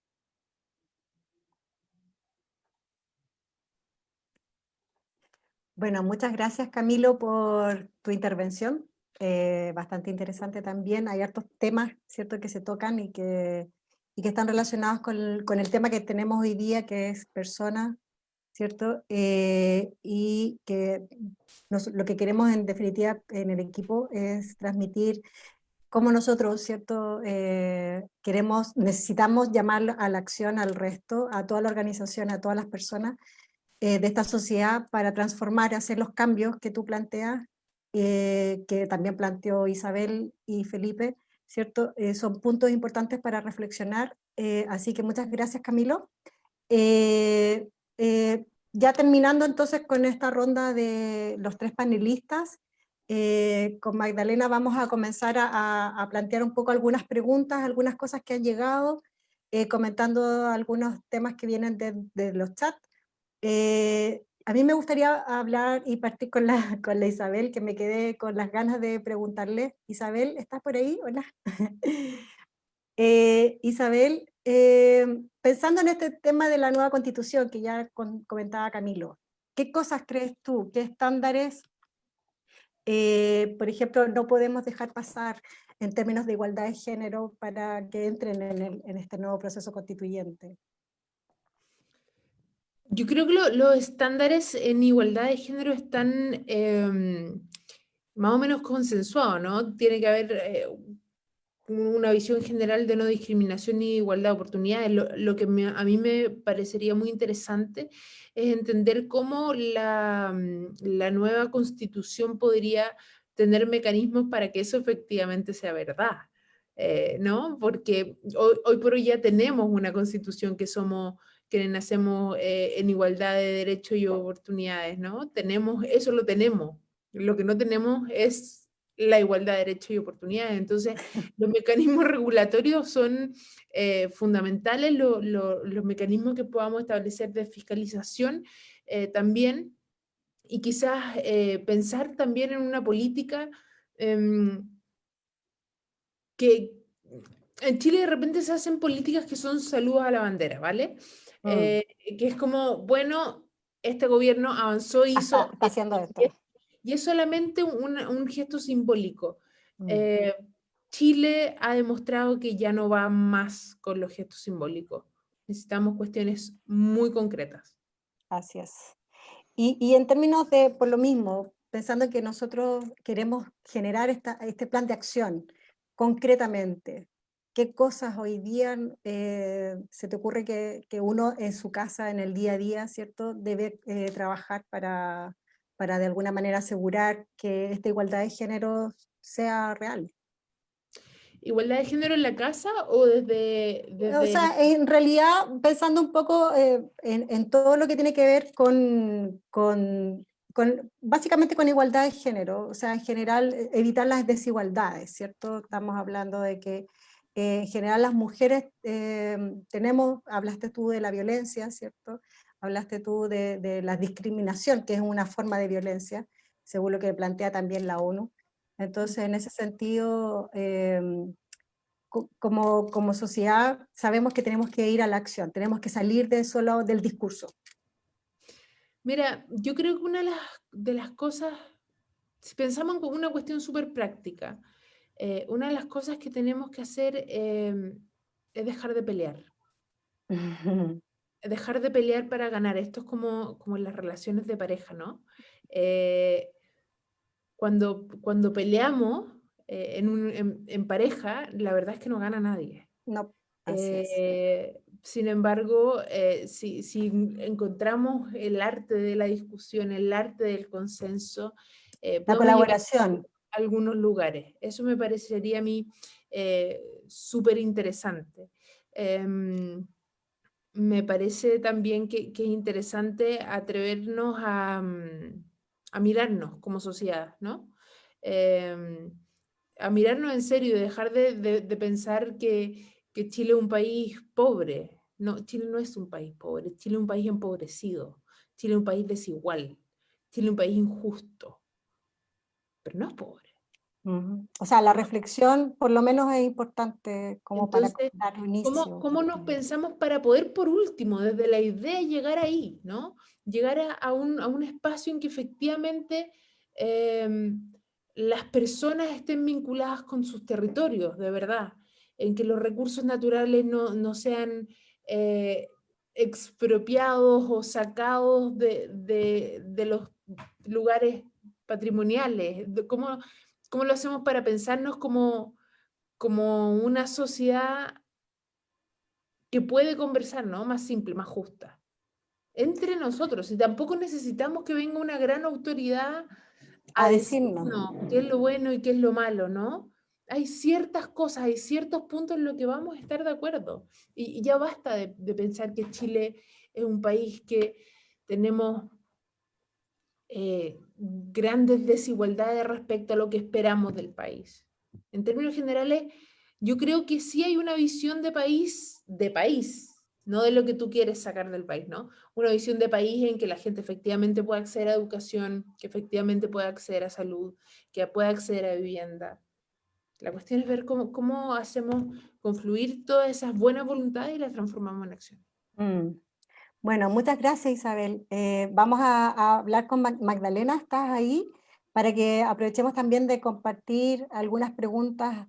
Bueno, muchas gracias, Camilo, por tu intervención. Bastante interesante también. Hay hartos temas, ¿cierto?, que se tocan y que están relacionados con el tema que tenemos hoy día, que es personas, ¿cierto? Y que lo que queremos en definitiva en el equipo es transmitir cómo nosotros, ¿cierto?, necesitamos llamar a la acción al resto, a toda la organización, a todas las personas de esta sociedad para transformar, hacer los cambios que tú planteas, que también planteó Isabel y Felipe, ¿cierto? Son puntos importantes para reflexionar, así que muchas gracias, Camilo. Ya terminando entonces con esta ronda de los tres panelistas, con Magdalena vamos a comenzar a plantear un poco algunas preguntas, algunas cosas que han llegado, comentando algunos temas que vienen de los chats. A mí me gustaría hablar y partir con la Isabel, que me quedé con las ganas de preguntarle. Isabel, ¿estás por ahí? Hola. Isabel, pensando en este tema de la nueva constitución que ya comentaba Camilo, ¿qué cosas crees tú? ¿Qué estándares, por ejemplo, no podemos dejar pasar en términos de igualdad de género para que entren en este nuevo proceso constituyente? Yo creo que los estándares en igualdad de género están más o menos consensuados, ¿no? Tiene que haber una visión general de no discriminación ni igualdad de oportunidades. Lo que a mí me parecería muy interesante es entender cómo la nueva constitución podría tener mecanismos para que eso efectivamente sea verdad, ¿no? Porque hoy por hoy ya tenemos una constitución que somos quienes nacemos en igualdad de derechos y oportunidades, ¿no? Eso lo tenemos. Lo que no tenemos es la igualdad de derechos y oportunidades. Entonces, los mecanismos regulatorios son fundamentales, los mecanismos que podamos establecer de fiscalización también, y quizás pensar también en una política que en Chile de repente se hacen políticas que son saludos a la bandera, ¿vale? Que es como, bueno, este gobierno avanzó, hizo... Está haciendo esto. Y es solamente un gesto simbólico. Chile ha demostrado que ya no va más con los gestos simbólicos. Necesitamos cuestiones muy concretas. Así es. Y en términos de, por lo mismo, pensando que nosotros queremos generar este plan de acción, concretamente, ¿qué cosas hoy día se te ocurre que uno en su casa, en el día a día, ¿cierto?, debe trabajar para de alguna manera asegurar que esta igualdad de género sea real? ¿Igualdad de género en la casa o desde... O sea, en realidad, pensando un poco en todo lo que tiene que ver básicamente con igualdad de género, o sea, en general, evitar las desigualdades, ¿cierto? Estamos hablando de que en general las mujeres hablaste tú de la violencia, ¿cierto? Hablaste tú de la discriminación, que es una forma de violencia, según lo que plantea también la ONU. Entonces, en ese sentido, como sociedad, sabemos que tenemos que ir a la acción, tenemos que salir solo del discurso. Mira, yo creo que una de las cosas, si pensamos como una cuestión súper práctica, una de las cosas que tenemos que hacer es dejar de pelear. Dejar de pelear para ganar. Esto es como en las relaciones de pareja, ¿no? Cuando peleamos en pareja, la verdad es que no gana nadie. No, así es. Sin embargo, si encontramos el arte de la discusión, el arte del consenso, La podemos llegar colaboración. a algunos lugares. Eso me parecería a mí súper interesante. Me parece también que es interesante atrevernos a mirarnos como sociedad, ¿no? A mirarnos en serio y dejar de pensar que Chile es un país pobre. No, Chile no es un país pobre, Chile es un país empobrecido, Chile es un país desigual, Chile es un país injusto, pero no es pobre. O sea, la reflexión por lo menos es importante como Entonces, para dar un inicio. ¿cómo nos pensamos para poder, por último, desde la idea, llegar ahí, ¿no? Llegar a un espacio en que efectivamente las personas estén vinculadas con sus territorios, de verdad, en que los recursos naturales no sean expropiados o sacados de los lugares patrimoniales. ¿Cómo lo hacemos para pensarnos como una sociedad que puede conversar, ¿no? Más simple, más justa. Entre nosotros. Y tampoco necesitamos que venga una gran autoridad A a decirnos. decirnos qué es lo bueno y qué es lo malo, ¿no? Hay ciertas cosas, hay ciertos puntos en los que vamos a estar de acuerdo. Y ya basta de pensar que Chile es un país que tenemos grandes desigualdades respecto a lo que esperamos del país. En términos generales, yo creo que sí hay una visión de país, no de lo que tú quieres sacar del país, ¿no? Una visión de país en que la gente efectivamente pueda acceder a educación, que efectivamente pueda acceder a salud, que pueda acceder a vivienda. La cuestión es ver cómo hacemos confluir todas esas buenas voluntades y las transformamos en acción. Bueno, muchas gracias, Isabel. Vamos a hablar con Magdalena, ¿estás ahí? Para que aprovechemos también de compartir algunas preguntas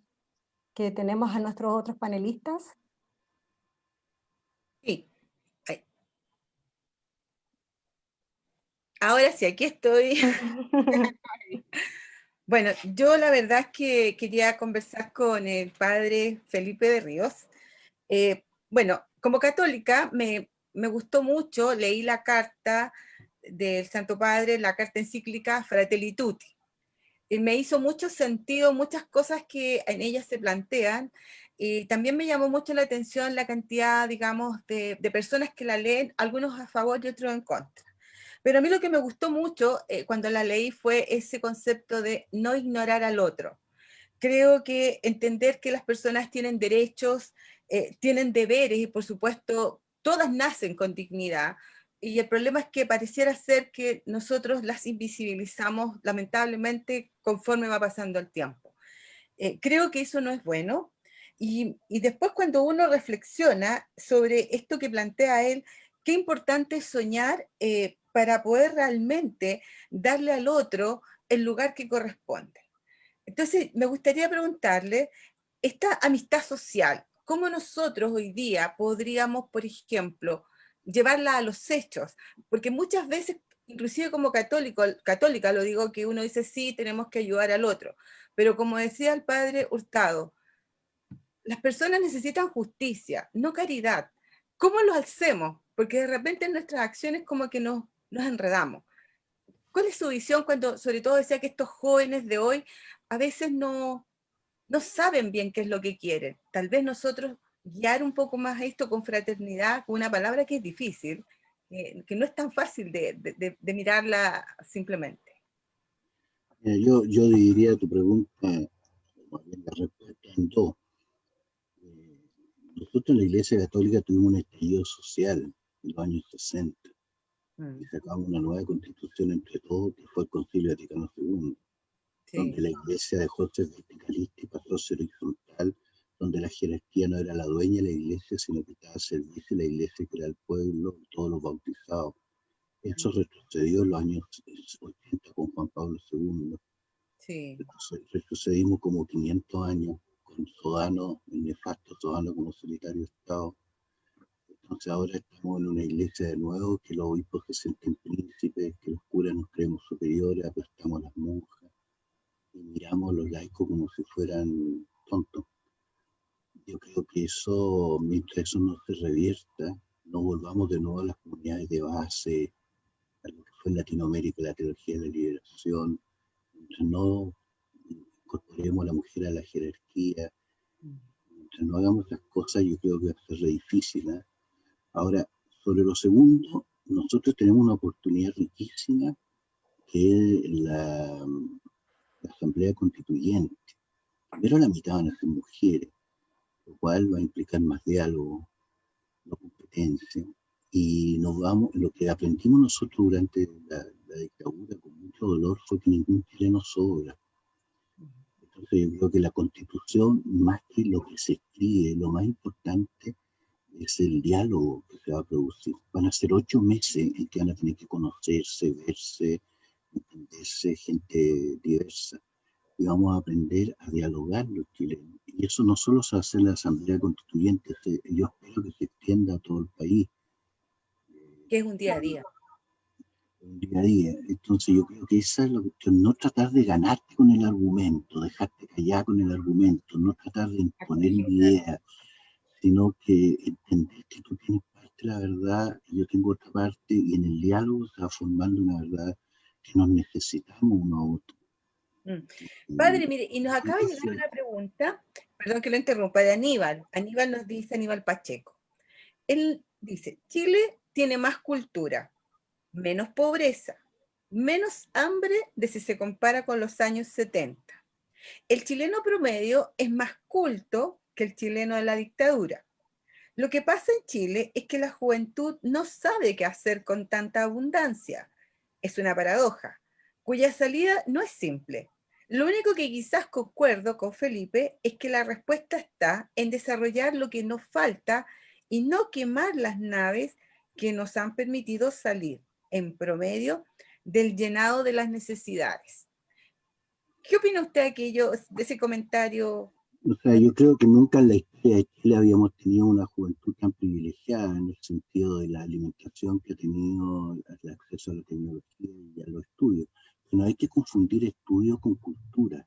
que tenemos a nuestros otros panelistas. Sí. Ay. Ahora sí, aquí estoy. Bueno, yo la verdad es que quería conversar con el padre Felipe Berríos. Bueno, como católica me gustó mucho, leí la carta del Santo Padre, la carta encíclica Fratelli Tutti. Y me hizo mucho sentido muchas cosas que en ella se plantean, y también me llamó mucho la atención la cantidad, digamos, de personas que la leen, algunos a favor y otros en contra. Pero a mí lo que me gustó mucho cuando la leí fue ese concepto de no ignorar al otro. Creo que entender que las personas tienen derechos, tienen deberes y por supuesto todas nacen con dignidad. Y el problema es que pareciera ser que nosotros las invisibilizamos lamentablemente conforme va pasando el tiempo. Creo que eso no es bueno. Y después cuando uno reflexiona sobre esto que plantea él, qué importante es soñar para poder realmente darle al otro el lugar que corresponde. Entonces, me gustaría preguntarle, esta amistad social, ¿cómo nosotros hoy día podríamos, por ejemplo, llevarla a los hechos? Porque muchas veces, inclusive como católica, lo digo, que uno dice, sí, tenemos que ayudar al otro. Pero como decía el padre Hurtado, las personas necesitan justicia, no caridad. ¿Cómo lo hacemos? Porque de repente en nuestras acciones como que nos enredamos. ¿Cuál es su visión cuando, sobre todo decía que estos jóvenes de hoy a veces no saben bien qué es lo que quieren? Tal vez nosotros guiar un poco más esto con fraternidad, con una palabra que es difícil, que no es tan fácil de mirarla simplemente. Yo dividiría tu pregunta, más bien la respuesta, en dos. Nosotros en la Iglesia Católica tuvimos un estallido social en los años 60 y sacamos una nueva constitución entre todos, que fue el Concilio Vaticano II, donde Sí. la Iglesia dejó de ser verticalista y pasó a ser horizontal, donde la jerarquía no era la dueña de la Iglesia, sino que estaba al servicio de la Iglesia, que era el pueblo, todos los bautizados. Eso retrocedió en los años 80 con Juan Pablo II. Sí. Retrocedimos como 500 años con Sodano, el nefasto Sodano como secretario de Estado. Entonces ahora estamos en una iglesia de nuevo, que los obispos se sienten príncipes, que los curas nos creemos superiores, aplastamos a las monjas y miramos a los laicos como si fueran tontos. Yo creo que eso, mientras eso no se revierta, no volvamos de nuevo a las comunidades de base, a lo que fue en Latinoamérica la teología de la liberación, mientras no incorporemos a la mujer a la jerarquía, mientras no hagamos esas cosas, yo creo que va a ser re difícil, ¿eh? Ahora, sobre lo segundo, nosotros tenemos una oportunidad riquísima, que es la Asamblea Constituyente. Primero la mitad van a ser mujeres, lo cual va a implicar más diálogo, no competencia, y nos vamos, lo que aprendimos nosotros durante la dictadura con mucho dolor fue que ningún chileno sobra. Entonces yo creo que la Constitución, más que lo que se escribe, lo más importante es el diálogo que se va a producir. Van a ser 8 meses en que van a tener que conocerse, verse, entenderse, gente diversa. Y vamos a aprender a dialogar los chilenos. Y eso no solo se hace en la Asamblea Constituyente, yo espero que se extienda a todo el país. Que es un día a día. Un día a día. Entonces yo creo que esa es la cuestión, no tratar de ganarte con el argumento, dejarte callar con el argumento, no tratar de imponer mi idea, sino que entender que tú tienes parte de la verdad y yo tengo otra parte, y en el diálogo se va formando una verdad que nos necesitamos uno a otro. Padre, mire, y nos acaba de llegar una pregunta, perdón que lo interrumpa, de Aníbal. Aníbal nos dice, Aníbal Pacheco. Él dice, Chile tiene más cultura, menos pobreza, menos hambre de si se compara con los años 70. El chileno promedio es más culto que el chileno de la dictadura. Lo que pasa en Chile es que la juventud no sabe qué hacer con tanta abundancia. Es una paradoja, cuya salida no es simple. Lo único que quizás concuerdo con Felipe es que la respuesta está en desarrollar lo que nos falta y no quemar las naves que nos han permitido salir, en promedio, del llenado de las necesidades. ¿Qué opina usted de ese comentario? O sea, yo creo que nunca en la historia de Chile habíamos tenido una juventud tan privilegiada en el sentido de la alimentación que ha tenido, el acceso a la tecnología y a los estudios. Pero no hay que confundir estudio con cultura.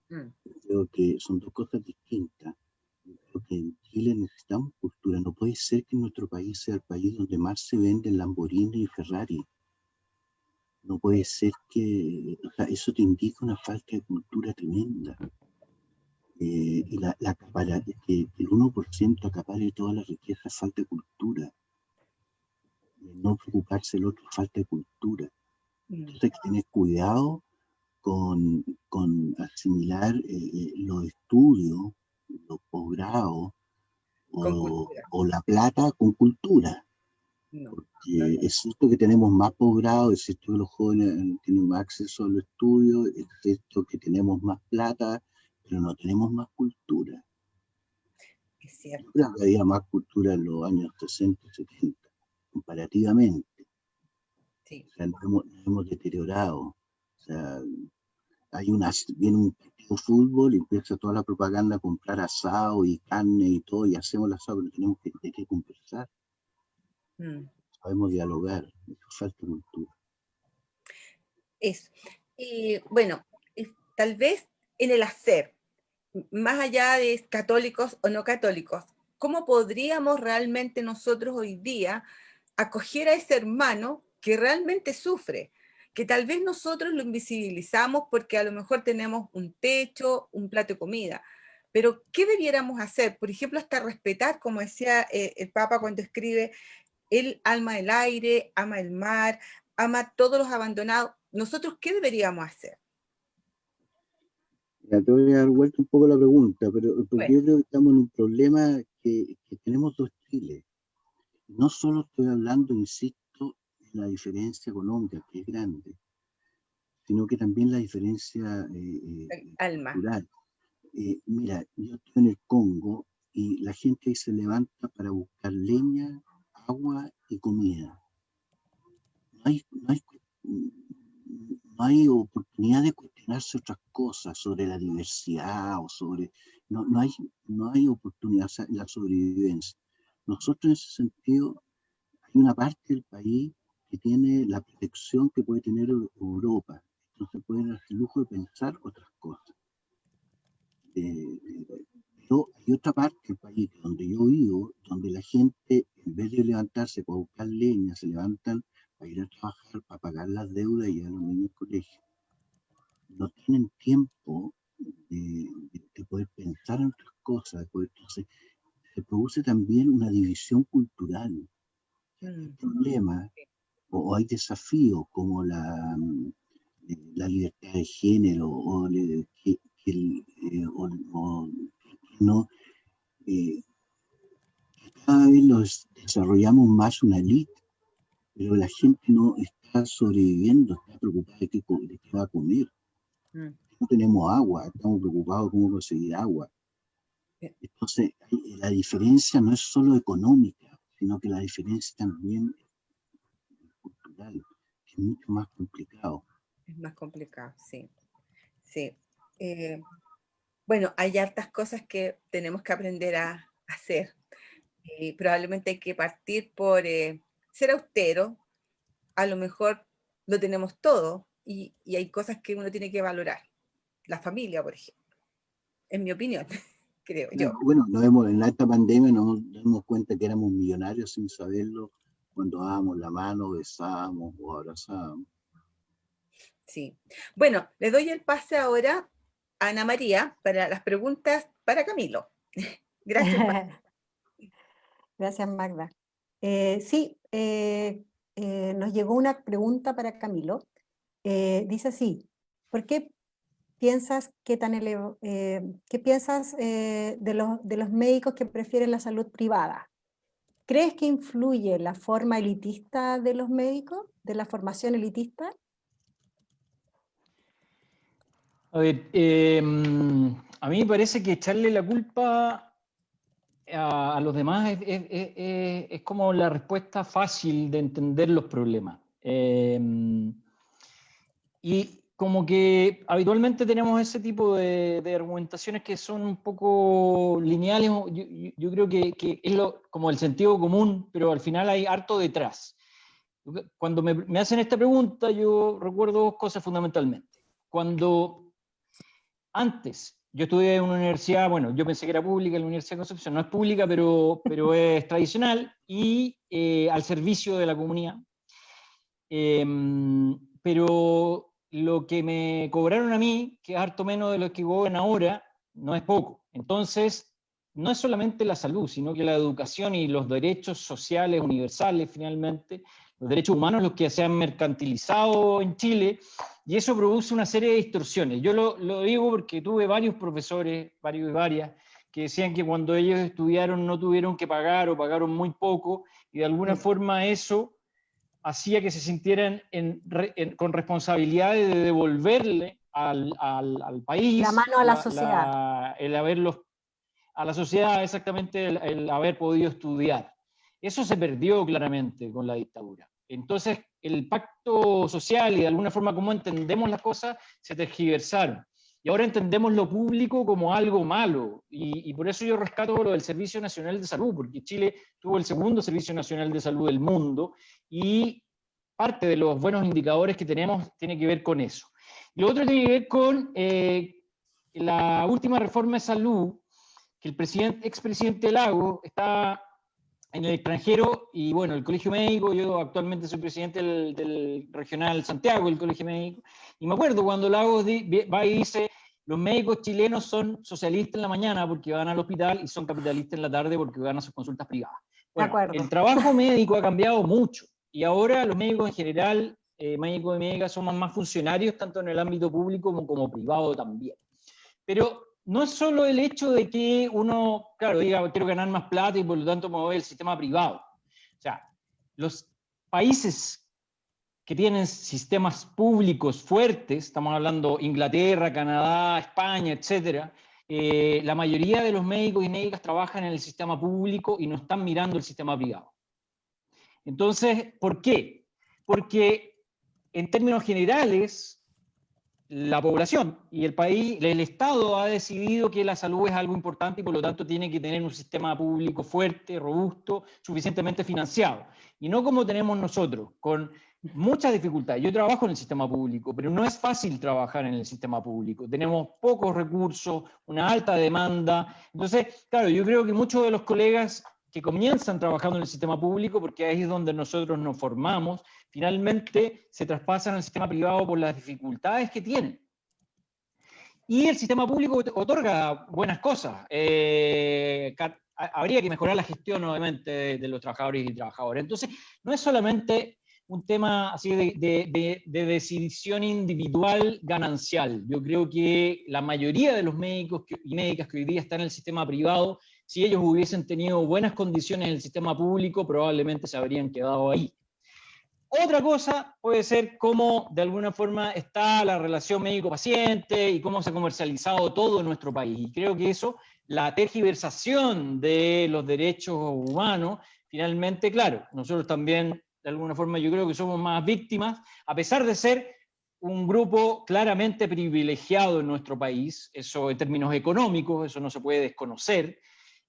Yo creo que son dos cosas distintas. Yo creo que en Chile necesitamos cultura. No puede ser que nuestro país sea el país donde más se venden Lamborghini y Ferrari. No puede ser que, o sea, eso te indica una falta de cultura tremenda. Y que el 1% acapare toda la riqueza, falta de cultura. No preocuparse del otro, falta de cultura. Entonces hay que tener cuidado con asimilar los estudios, los posgrados o la plata con cultura. No. Porque es cierto que tenemos más posgrados, es cierto que los jóvenes tienen más acceso a los estudios, es cierto que tenemos más plata, pero no tenemos más cultura. Es cierto. Yo creo que había más cultura en los años 60 y 70, comparativamente. Sí. O sea, nos hemos deteriorado. O sea, viene un partido de fútbol y empieza toda la propaganda a comprar asado y carne y todo, y hacemos el asado, pero tenemos que conversar. Sabemos dialogar, eso falta cultura. Eso. Bueno, tal vez en el hacer, más allá de católicos o no católicos, ¿cómo podríamos realmente nosotros hoy día acoger a ese hermano que realmente sufre? Que tal vez nosotros lo invisibilizamos porque a lo mejor tenemos un techo, un plato de comida, pero ¿qué debiéramos hacer? Por ejemplo, hasta respetar, como decía el Papa cuando escribe, él ama el aire, ama el mar, ama a todos los abandonados. ¿Nosotros qué deberíamos hacer? Ya te voy a dar vuelta un poco la pregunta, pero porque yo creo que estamos en un problema que tenemos dos Chiles. No solo estoy hablando, insisto, en la diferencia económica, que es grande, sino que también la diferencia Alma. cultural. Mira, yo estoy en el Congo y la gente ahí se levanta para buscar leña, agua y comida. No hay oportunidad de cuestionarse otras cosas sobre la diversidad o sobre... No hay oportunidad, o sea, en la sobrevivencia. Nosotros en ese sentido, hay una parte del país que tiene la protección que puede tener Europa. Entonces pueden hacer el lujo de pensar otras cosas. Pero hay otra parte del país donde yo vivo, donde la gente, en vez de levantarse para buscar leña, se levantan para ir a trabajar, para pagar las deudas y llevar a los niños al colegio. No tienen tiempo de poder pensar en otras cosas. Entonces, se produce también una división cultural. Hay problemas o hay desafíos como la libertad de género o no, cada vez nos desarrollamos más una élite, pero la gente no está sobreviviendo, está preocupada de qué va a comer. No tenemos agua, estamos preocupados de cómo conseguir agua. Entonces, la diferencia no es solo económica, sino que la diferencia también es cultural, que es mucho más complicado. Es más complicado, sí. Sí. Bueno, hay hartas cosas que tenemos que aprender a hacer. Probablemente hay que partir por ser austero. A lo mejor lo tenemos todo y hay cosas que uno tiene que valorar. La familia, por ejemplo. En mi opinión, creo yo. Bueno, en esta pandemia nos dimos cuenta que éramos millonarios sin saberlo cuando dábamos la mano, besábamos o abrazábamos. Sí. Bueno, le doy el pase ahora a Ana María para las preguntas para Camilo. Gracias. Gracias, Magda. Sí, nos llegó una pregunta para Camilo. Dice así: ¿por qué piensas qué piensas de los médicos que prefieren la salud privada? ¿Crees que influye la forma elitista de los médicos, de la formación elitista? A ver, a mí me parece que echarle la culpa a los demás es como la respuesta fácil de entender los problemas. Y como que habitualmente tenemos ese tipo de argumentaciones que son un poco lineales. Yo creo que es como el sentido común, pero al final hay harto detrás. Cuando me hacen esta pregunta, yo recuerdo dos cosas fundamentalmente. Cuando antes yo estudié en una universidad, bueno, yo pensé que era pública, la Universidad de Concepción no es pública, pero es tradicional y al servicio de la comunidad. Pero lo que me cobraron a mí, que es harto menos de lo que cobran ahora, no es poco. Entonces, no es solamente la salud, sino que la educación y los derechos sociales universales, finalmente, los derechos humanos, los que se han mercantilizado en Chile, y eso produce una serie de distorsiones. Yo lo digo porque tuve varios profesores, varios y varias, que decían que cuando ellos estudiaron no tuvieron que pagar o pagaron muy poco, y de alguna forma eso hacía que se sintieran con responsabilidad de devolverle al país la mano a la sociedad. A la sociedad, exactamente, el haber podido estudiar. Eso se perdió claramente con la dictadura. Entonces, el pacto social y de alguna forma cómo entendemos las cosas se tergiversaron. Y ahora entendemos lo público como algo malo. Y por eso yo rescato lo del Servicio Nacional de Salud, porque Chile tuvo el segundo Servicio Nacional de Salud del mundo y parte de los buenos indicadores que tenemos tiene que ver con eso. Y lo otro tiene que ver con la última reforma de salud, que el expresidente Lagos está en el extranjero, y bueno, el Colegio Médico, yo actualmente soy presidente del Regional Santiago, del Colegio Médico, y me acuerdo cuando Lagos va y dice, los médicos chilenos son socialistas en la mañana porque van al hospital y son capitalistas en la tarde porque van a sus consultas privadas. Bueno, el trabajo médico ha cambiado mucho, y ahora los médicos en general, médicos y médicas, somos más funcionarios, tanto en el ámbito público como privado también. Pero no es solo el hecho de que uno, claro, diga, quiero ganar más plata y por lo tanto me voy al sistema privado. O sea, los países que tienen sistemas públicos fuertes, estamos hablando Inglaterra, Canadá, España, etcétera, la mayoría de los médicos y médicas trabajan en el sistema público y no están mirando el sistema privado. Entonces, ¿por qué? Porque en términos generales, la población y el país, el Estado ha decidido que la salud es algo importante y por lo tanto tiene que tener un sistema público fuerte, robusto, suficientemente financiado. Y no como tenemos nosotros, con muchas dificultades. Yo trabajo en el sistema público, pero no es fácil trabajar en el sistema público. Tenemos pocos recursos, una alta demanda. Entonces, claro, yo creo que muchos de los colegas que comienzan trabajando en el sistema público, porque ahí es donde nosotros nos formamos, finalmente se traspasan al sistema privado por las dificultades que tienen. Y el sistema público otorga buenas cosas. Habría que mejorar la gestión, obviamente, de los trabajadores y trabajadoras. Entonces, no es solamente un tema así de decisión individual ganancial. Yo creo que la mayoría de los médicos y médicas que hoy día están en el sistema privado, si ellos hubiesen tenido buenas condiciones en el sistema público, probablemente se habrían quedado ahí. Otra cosa puede ser cómo de alguna forma está la relación médico-paciente y cómo se ha comercializado todo en nuestro país. Y creo que eso, la tergiversación de los derechos humanos, finalmente, claro, nosotros también, de alguna forma, yo creo que somos más víctimas, a pesar de ser un grupo claramente privilegiado en nuestro país, eso en términos económicos, eso no se puede desconocer,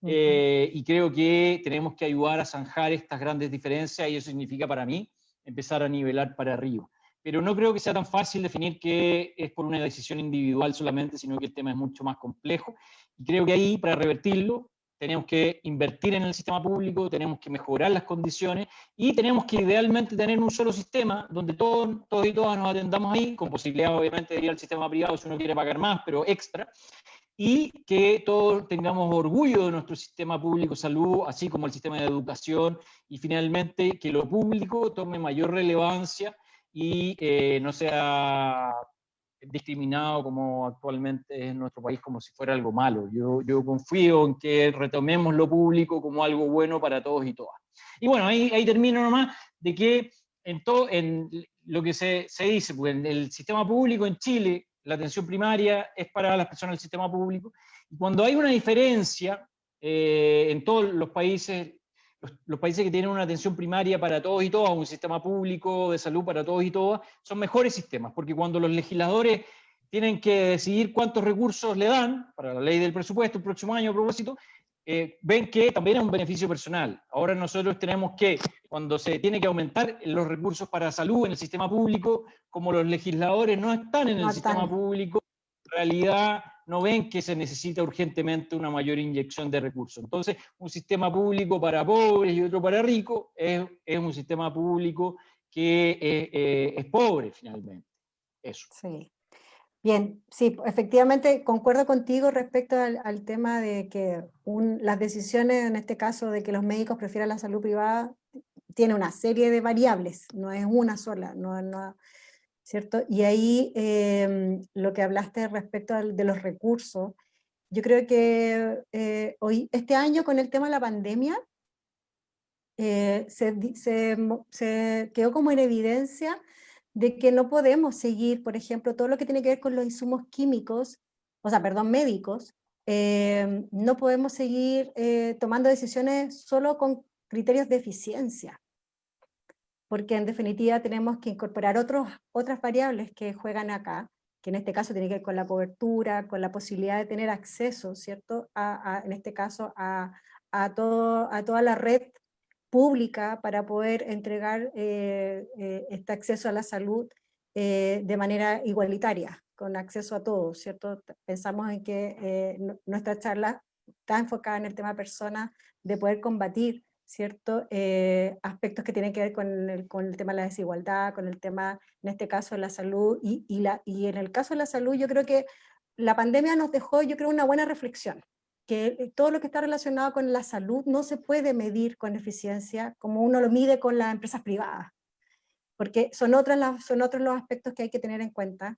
y creo que tenemos que ayudar a zanjar estas grandes diferencias y eso significa para mí empezar a nivelar para arriba. Pero no creo que sea tan fácil definir que es por una decisión individual solamente, sino que el tema es mucho más complejo. Y creo que ahí, para revertirlo, tenemos que invertir en el sistema público, tenemos que mejorar las condiciones y tenemos que idealmente tener un solo sistema donde todos y todas nos atendamos ahí, con posibilidad obviamente de ir al sistema privado si uno quiere pagar más, pero extra, y que todos tengamos orgullo de nuestro sistema público de salud, así como el sistema de educación, y finalmente que lo público tome mayor relevancia y no sea discriminado como actualmente es en nuestro país como si fuera algo malo. Yo confío en que retomemos lo público como algo bueno para todos y todas. Y bueno, ahí termino nomás de que en lo que se dice, pues en el sistema público en Chile, la atención primaria es para las personas del sistema público, y cuando hay una diferencia en todos los países que tienen una atención primaria para todos y todas, un sistema público de salud para todos y todas, son mejores sistemas, porque cuando los legisladores tienen que decidir cuántos recursos le dan para la ley del presupuesto el próximo año a propósito, ven que también es un beneficio personal. Ahora nosotros tenemos que, cuando se tiene que aumentar los recursos para salud en el sistema público, como los legisladores no están en el sistema público, en realidad no ven que se necesita urgentemente una mayor inyección de recursos. Entonces, un sistema público para pobres y otro para ricos es un sistema público que es pobre finalmente. Eso. Sí. Bien, sí, efectivamente concuerdo contigo respecto al tema de que las decisiones, en este caso de que los médicos prefieran la salud privada, tiene una serie de variables, no es una sola, ¿cierto? Y ahí lo que hablaste respecto de los recursos, yo creo que este año con el tema de la pandemia se quedó como en evidencia de que no podemos seguir, por ejemplo, todo lo que tiene que ver con los insumos químicos, médicos, no podemos seguir tomando decisiones solo con criterios de eficiencia, porque en definitiva tenemos que incorporar otras variables que juegan acá, que en este caso tiene que ver con la cobertura, con la posibilidad de tener acceso, ¿cierto? En este caso a toda la red pública para poder entregar este acceso a la salud de manera igualitaria, con acceso a todos, ¿cierto? Pensamos en que nuestra charla está enfocada en el tema personas, de poder combatir, ¿cierto? Aspectos que tienen que ver con el tema de la desigualdad, con el tema, en este caso, de la salud, y en el caso de la salud yo creo que la pandemia nos dejó, yo creo, una buena reflexión, que todo lo que está relacionado con la salud no se puede medir con eficiencia como uno lo mide con las empresas privadas, porque son otros los aspectos que hay que tener en cuenta,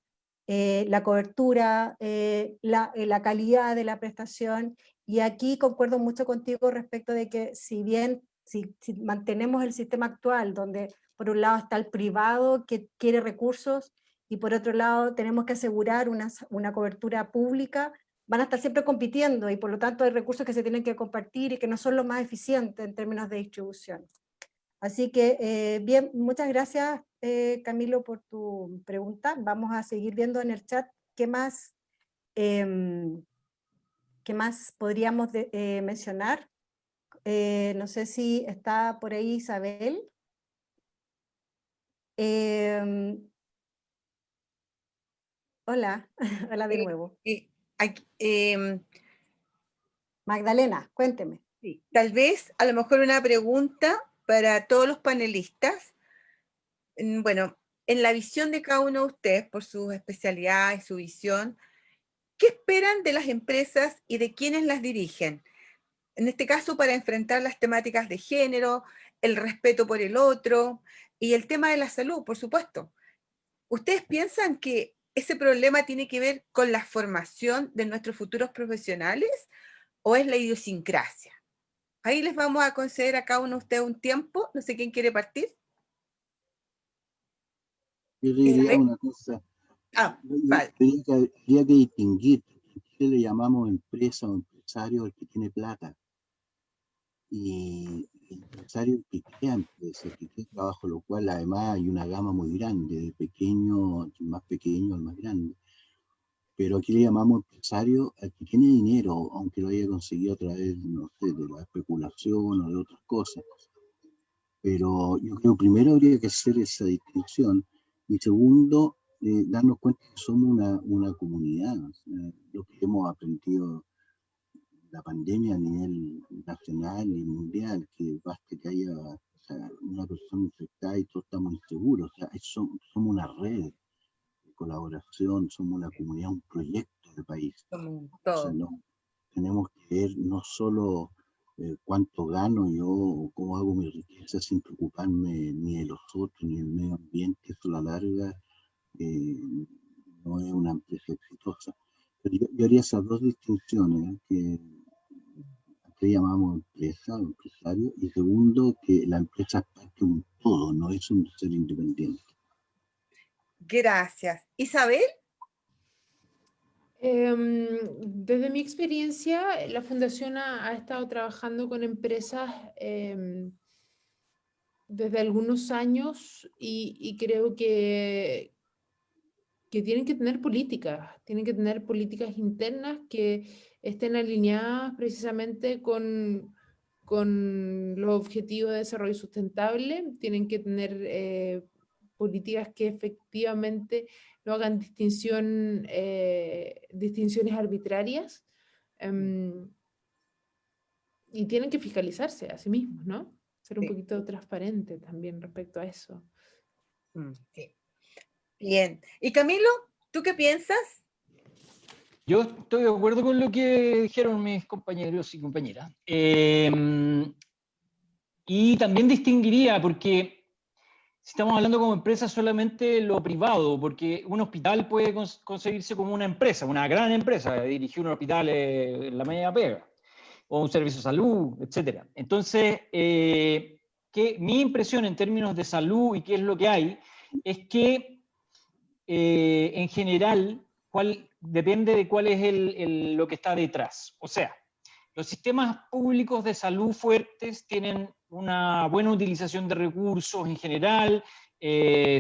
la cobertura, la calidad de la prestación. Y aquí concuerdo mucho contigo respecto de que si bien si mantenemos el sistema actual, donde por un lado está el privado que quiere recursos y por otro lado tenemos que asegurar una cobertura pública, van a estar siempre compitiendo y por lo tanto hay recursos que se tienen que compartir y que no son los más eficientes en términos de distribución. Así que, bien, muchas gracias, Camilo, por tu pregunta. Vamos a seguir viendo en el chat qué más podríamos mencionar. No sé si está por ahí Isabel. Hola, hola de nuevo. Magdalena, cuénteme. Sí, tal vez, a lo mejor una pregunta para todos los panelistas. Bueno, en la visión de cada uno de ustedes, por su especialidad y su visión, ¿qué esperan de las empresas y de quienes las dirigen? En este caso, para enfrentar las temáticas de género, el respeto por el otro y el tema de la salud, por supuesto. ¿Ustedes piensan que ese problema tiene que ver con la formación de nuestros futuros profesionales o es la idiosincrasia? Ahí les vamos a conceder a cada uno de ustedes un tiempo. No sé quién quiere partir. Yo diría una cosa. Vale. Habría que distinguir. En Chile le llamamos empresa o empresario al que tiene plata. Y el empresario el que crea empresa, el que crea trabajo, lo cual además hay una gama muy grande, de pequeño, el más pequeño al más grande. Pero aquí le llamamos empresario al que tiene dinero, aunque lo haya conseguido a través, no sé, de la especulación o de otras cosas. Pero yo creo que primero habría que hacer esa distinción y segundo, darnos cuenta que somos una comunidad. O sea, lo que hemos aprendido la pandemia a nivel nacional y mundial, que basta que haya una persona infectada y todos estamos inseguros. O sea, somos una red de colaboración, somos una comunidad, un proyecto de país. O sea, no, tenemos que ver no solo cuánto gano yo o cómo hago mi riqueza sin preocuparme ni de los otros ni del medio ambiente. Eso a la larga no es una empresa exitosa. Pero yo haría esas dos distinciones, que llamamos empresa o empresario, y segundo, que la empresa es parte de un todo, no es un ser independiente. Gracias. Isabel. Desde mi experiencia, la Fundación ha estado trabajando con empresas desde algunos años y creo que tienen que tener políticas internas que estén alineadas precisamente con los objetivos de desarrollo sustentable, tienen que tener políticas que efectivamente no hagan distinciones arbitrarias y tienen que fiscalizarse a sí mismos, ¿no? Ser un poquito transparente también respecto a eso. Sí. Bien. ¿Y Camilo, tú qué piensas? Yo estoy de acuerdo con lo que dijeron mis compañeros y compañeras. Y también distinguiría, porque si estamos hablando como empresa solamente lo privado, porque un hospital puede concebirse como una empresa, una gran empresa, dirigir un hospital en la media pega, o un servicio de salud, etc. Entonces, mi impresión en términos de salud y qué es lo que hay, es que en general depende de cuál es lo que está detrás. O sea, los sistemas públicos de salud fuertes tienen una buena utilización de recursos en general,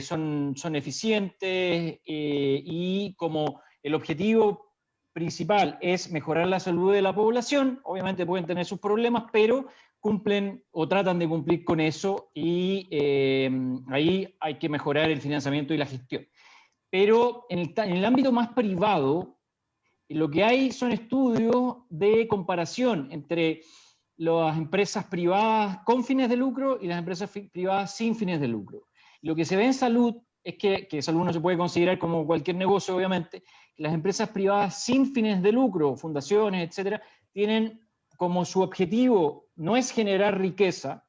son eficientes y como el objetivo principal es mejorar la salud de la población, obviamente pueden tener sus problemas, pero cumplen o tratan de cumplir con eso y ahí hay que mejorar el financiamiento y la gestión. Pero en el ámbito más privado, lo que hay son estudios de comparación entre las empresas privadas con fines de lucro y las empresas privadas sin fines de lucro. Lo que se ve en salud es que salud no se puede considerar como cualquier negocio, obviamente, que las empresas privadas sin fines de lucro, fundaciones, etcétera, tienen como su objetivo no es generar riqueza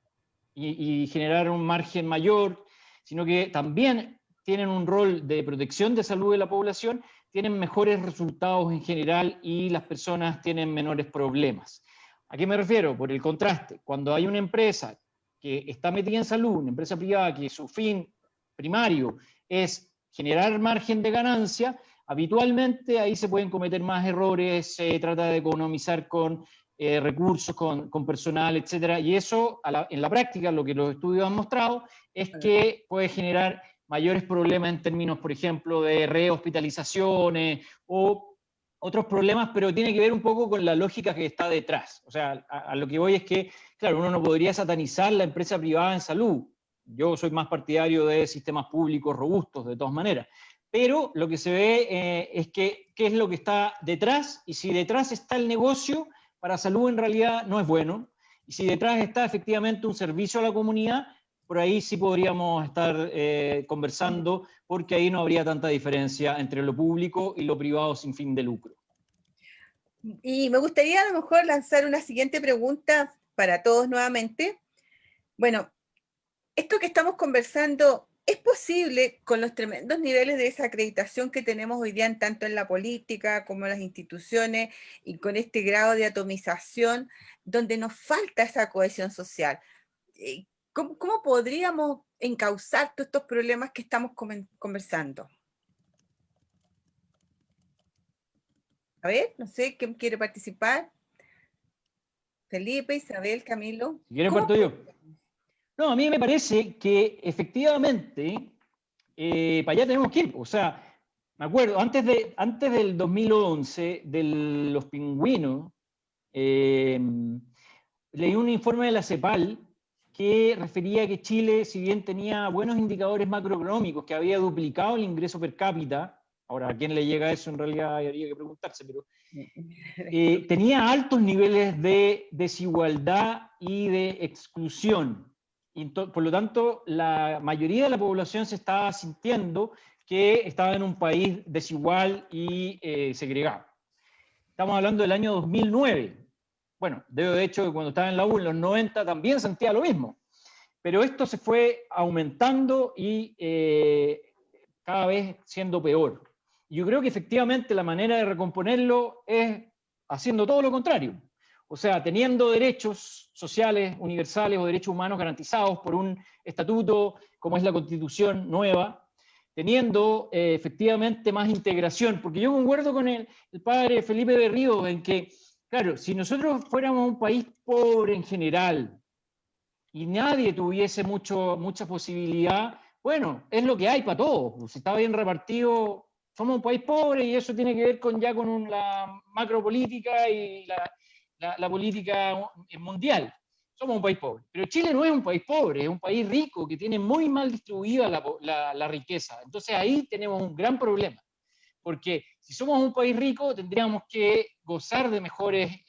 y generar un margen mayor, sino que también tienen un rol de protección de salud de la población, tienen mejores resultados en general y las personas tienen menores problemas. ¿A qué me refiero? Por el contraste, cuando hay una empresa que está metida en salud, una empresa privada que su fin primario es generar margen de ganancia, habitualmente ahí se pueden cometer más errores, se trata de economizar con recursos, con personal, etcétera, y eso en la práctica lo que los estudios han mostrado es que puede generar mayores problemas en términos, por ejemplo, de rehospitalizaciones o otros problemas, pero tiene que ver un poco con la lógica que está detrás. O sea, a lo que voy es que, claro, uno no podría satanizar la empresa privada en salud. Yo soy más partidario de sistemas públicos robustos, de todas maneras. Pero lo que se ve es que qué es lo que está detrás, y si detrás está el negocio, para salud en realidad no es bueno. Y si detrás está efectivamente un servicio a la comunidad, por ahí sí podríamos estar conversando, porque ahí no habría tanta diferencia entre lo público y lo privado sin fin de lucro. Y me gustaría a lo mejor lanzar una siguiente pregunta para todos nuevamente. Bueno, esto que estamos conversando, ¿es posible con los tremendos niveles de desacreditación que tenemos hoy día tanto en la política como en las instituciones y con este grado de atomización donde nos falta esa cohesión social? ¿Cómo podríamos encauzar todos estos problemas que estamos conversando? A ver, no sé, ¿quién quiere participar? Felipe, Isabel, Camilo. Si quieren parto yo. No, a mí me parece que efectivamente para allá tenemos que ir. O sea, me acuerdo, antes del 2011, de los pingüinos, leí un informe de la CEPAL que refería que Chile, si bien tenía buenos indicadores macroeconómicos, que había duplicado el ingreso per cápita, ahora a quién le llega eso en realidad habría que preguntarse, pero tenía altos niveles de desigualdad y de exclusión. Y por lo tanto, la mayoría de la población se estaba sintiendo que estaba en un país desigual y segregado. Estamos hablando del año 2009. Bueno, de hecho, que cuando estaba en la U en los 90 también sentía lo mismo. Pero esto se fue aumentando y cada vez siendo peor. Yo creo que efectivamente la manera de recomponerlo es haciendo todo lo contrario. O sea, teniendo derechos sociales universales o derechos humanos garantizados por un estatuto como es la Constitución nueva, teniendo efectivamente más integración, porque yo concuerdo con el padre Felipe Berríos en que, claro, si nosotros fuéramos un país pobre en general y nadie tuviese mucha posibilidad, bueno, es lo que hay para todos. Si está bien repartido, somos un país pobre y eso tiene que ver con la macropolítica y la política mundial. Somos un país pobre. Pero Chile no es un país pobre, es un país rico que tiene muy mal distribuida la riqueza. Entonces ahí tenemos un gran problema. Porque si somos un país rico, tendríamos que gozar de mejores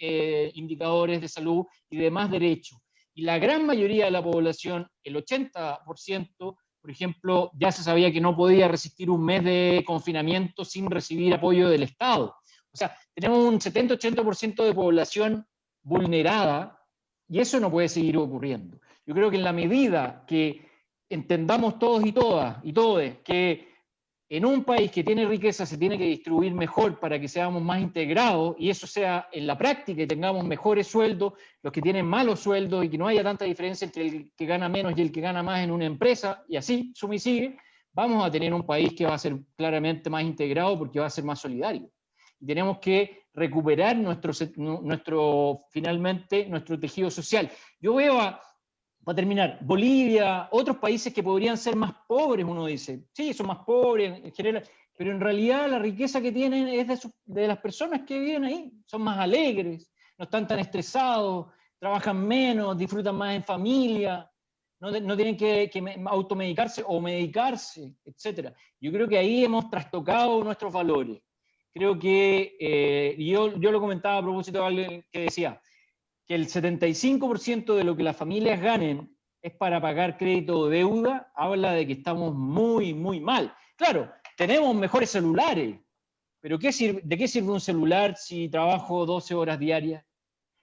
indicadores de salud y de más derechos. Y la gran mayoría de la población, el 80%, por ejemplo, ya se sabía que no podía resistir un mes de confinamiento sin recibir apoyo del Estado. O sea, tenemos un 70-80% de población vulnerada y eso no puede seguir ocurriendo. Yo creo que en la medida que entendamos todos y todas y todos que en un país que tiene riqueza se tiene que distribuir mejor para que seamos más integrados y eso sea en la práctica y tengamos mejores sueldos, los que tienen malos sueldos y que no haya tanta diferencia entre el que gana menos y el que gana más en una empresa y así, suma y sigue, vamos a tener un país que va a ser claramente más integrado porque va a ser más solidario. Y tenemos que recuperar finalmente nuestro tejido social. Yo veo para terminar, Bolivia, otros países que podrían ser más pobres, uno dice, sí, son más pobres en general, pero en realidad la riqueza que tienen es de las personas que viven ahí, son más alegres, no están tan estresados, trabajan menos, disfrutan más en familia, no tienen que automedicarse o medicarse, etc. Yo creo que ahí hemos trastocado nuestros valores. Creo que, yo lo comentaba a propósito de alguien que decía, que el 75% de lo que las familias ganen es para pagar crédito o deuda, habla de que estamos muy, muy mal. Claro, tenemos mejores celulares, pero ¿de qué sirve un celular si trabajo 12 horas diarias?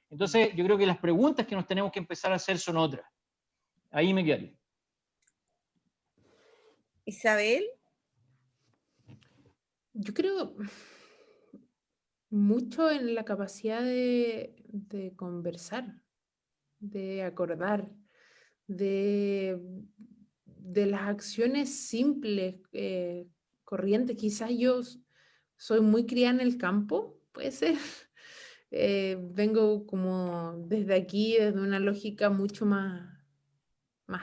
Entonces, yo creo que las preguntas que nos tenemos que empezar a hacer son otras. Ahí me quedaría. Isabel, yo creo mucho en la capacidad de conversar, de acordar, de las acciones simples, corrientes. Quizás yo soy muy criada en el campo, puede ser. Vengo como desde aquí, desde una lógica mucho más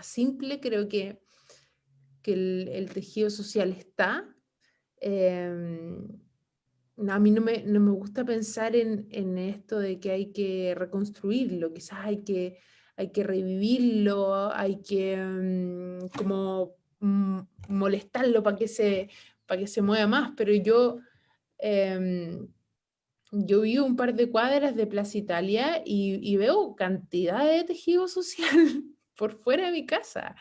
simple. Creo que el tejido social está. A mí no me gusta pensar en esto de que hay que reconstruirlo, quizás hay que revivirlo, hay que como molestarlo para que se mueva más, pero yo vivo un par de cuadras de Plaza Italia y veo cantidad de tejido social por fuera de mi casa.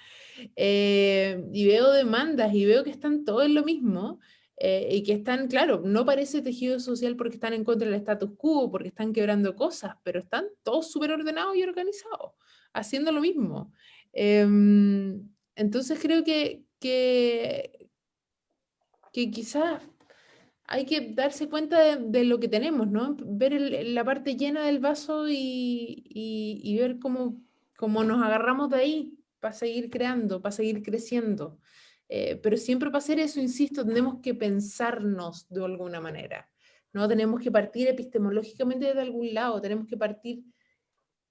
Y veo demandas y veo que están todos en lo mismo. Y que están, claro, no parece tejido social porque están en contra del status quo, porque están quebrando cosas, pero están todos súper ordenados y organizados, haciendo lo mismo. Entonces creo que quizás hay que darse cuenta de lo que tenemos, ¿no? Ver la parte llena del vaso y ver cómo nos agarramos de ahí para seguir creando, para seguir creciendo. Pero siempre para hacer eso, insisto, tenemos que pensarnos de alguna manera, ¿no? Tenemos que partir epistemológicamente de algún lado, tenemos que partir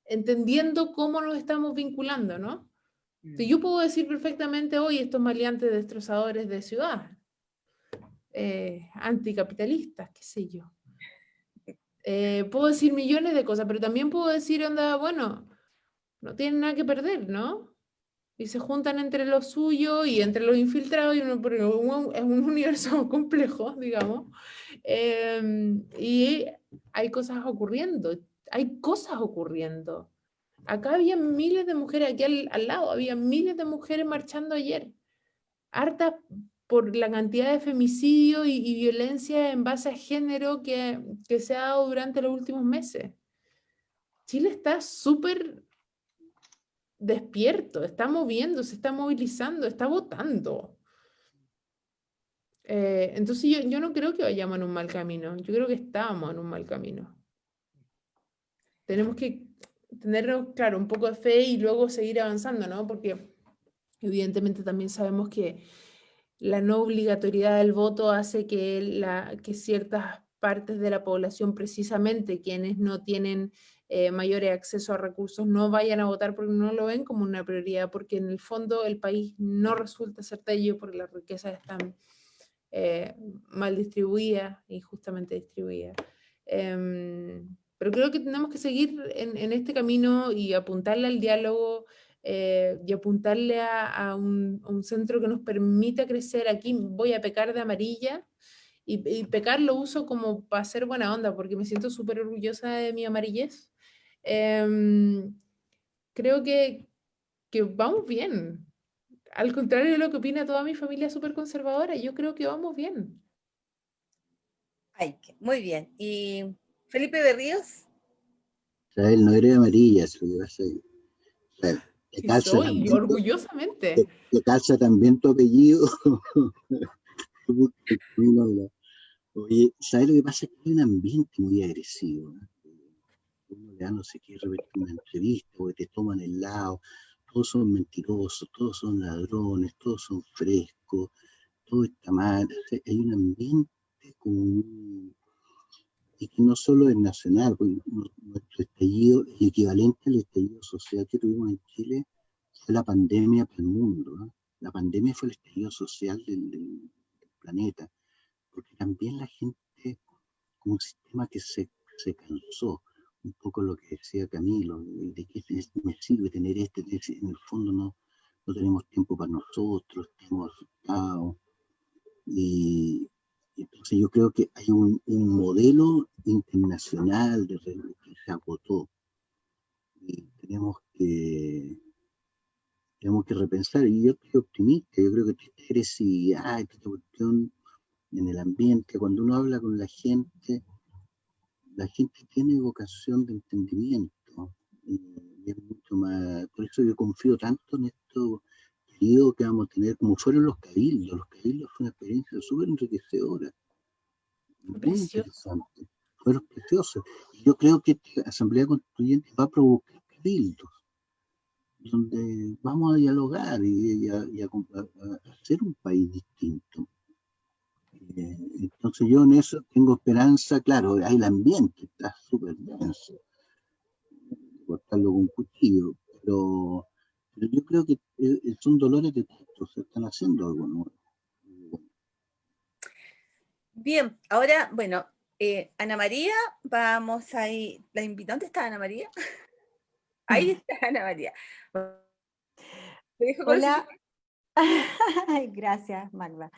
entendiendo cómo nos estamos vinculando, ¿no? Entonces, yo puedo decir perfectamente hoy estos maleantes destrozadores de ciudad, anticapitalistas, qué sé yo. Puedo decir millones de cosas, pero también puedo decir, onda, bueno, no tienen nada que perder, ¿no? Y se juntan entre los suyos y entre los infiltrados, porque es un universo complejo, digamos. Y hay cosas ocurriendo, Acá había miles de mujeres, aquí al lado, había miles de mujeres marchando ayer, hartas por la cantidad de femicidio y violencia en base a género que se ha dado durante los últimos meses. Chile está súper despierto, está moviéndose, está movilizando, está votando. Entonces yo no creo que vayamos en un mal camino, yo creo que estábamos en un mal camino. Tenemos que tener, claro, un poco de fe y luego seguir avanzando, ¿no? Porque evidentemente también sabemos que la no obligatoriedad del voto hace que ciertas partes de la población, precisamente quienes no tienen mayores acceso a recursos, no vayan a votar porque no lo ven como una prioridad, porque en el fondo el país no resulta ser bello porque las riquezas están mal distribuidas, injustamente distribuidas. Pero creo que tenemos que seguir en este camino y apuntarle al diálogo, y apuntarle a un centro que nos permita crecer. Aquí voy a pecar de amarilla, y pecar lo uso como para hacer buena onda, porque me siento súper orgullosa de mi amarillez. Creo que vamos bien. Al contrario de lo que opina toda mi familia súper conservadora, yo creo que vamos bien. Ay, muy bien. ¿Y Felipe Berríos? Isabel, no eres amarilla, es lo que pasa ahí. Isabel, Sí soy, orgullosamente. te calza también tu apellido. Oye, ¿sabes lo que pasa? Es que hay un ambiente muy agresivo, ¿no? Uno le da no sé qué, repetir una entrevista, porque te toman el lado, todos son mentirosos, todos son ladrones, todos son frescos, todo está mal. O sea, hay un ambiente como y que no solo es nacional, porque nuestro estallido, el equivalente al estallido social que tuvimos en Chile, fue la pandemia para el mundo, ¿no? La pandemia fue el estallido social del planeta, porque también la gente, como un sistema que se cansó, un poco lo que decía Camilo, de que me sirve tener en el fondo no tenemos tiempo para nosotros, estamos asustados, y entonces yo creo que hay un modelo internacional que se agotó, y tenemos que repensar, y yo estoy optimista, yo creo que esta agresividad, esta cuestión en el ambiente, cuando uno habla con la gente tiene vocación de entendimiento, y es mucho más, por eso yo confío tanto en estos periodos que vamos a tener, como fueron los cabildos fue una experiencia súper enriquecedora, muy Precioso. interesante, fueron preciosos. Y yo creo que esta Asamblea Constituyente va a provocar cabildos, donde vamos a dialogar a hacer un país distinto. Entonces yo en eso tengo esperanza, claro, hay el ambiente, está súper denso, cortarlo con un cuchillo, pero yo creo que son dolores de texto, se están haciendo algo nuevo. Bien, ahora, bueno, Ana María, vamos ahí, la invito, ¿dónde está Ana María? Ahí está Ana María. Te dejo con Hola. Gracias, Magda.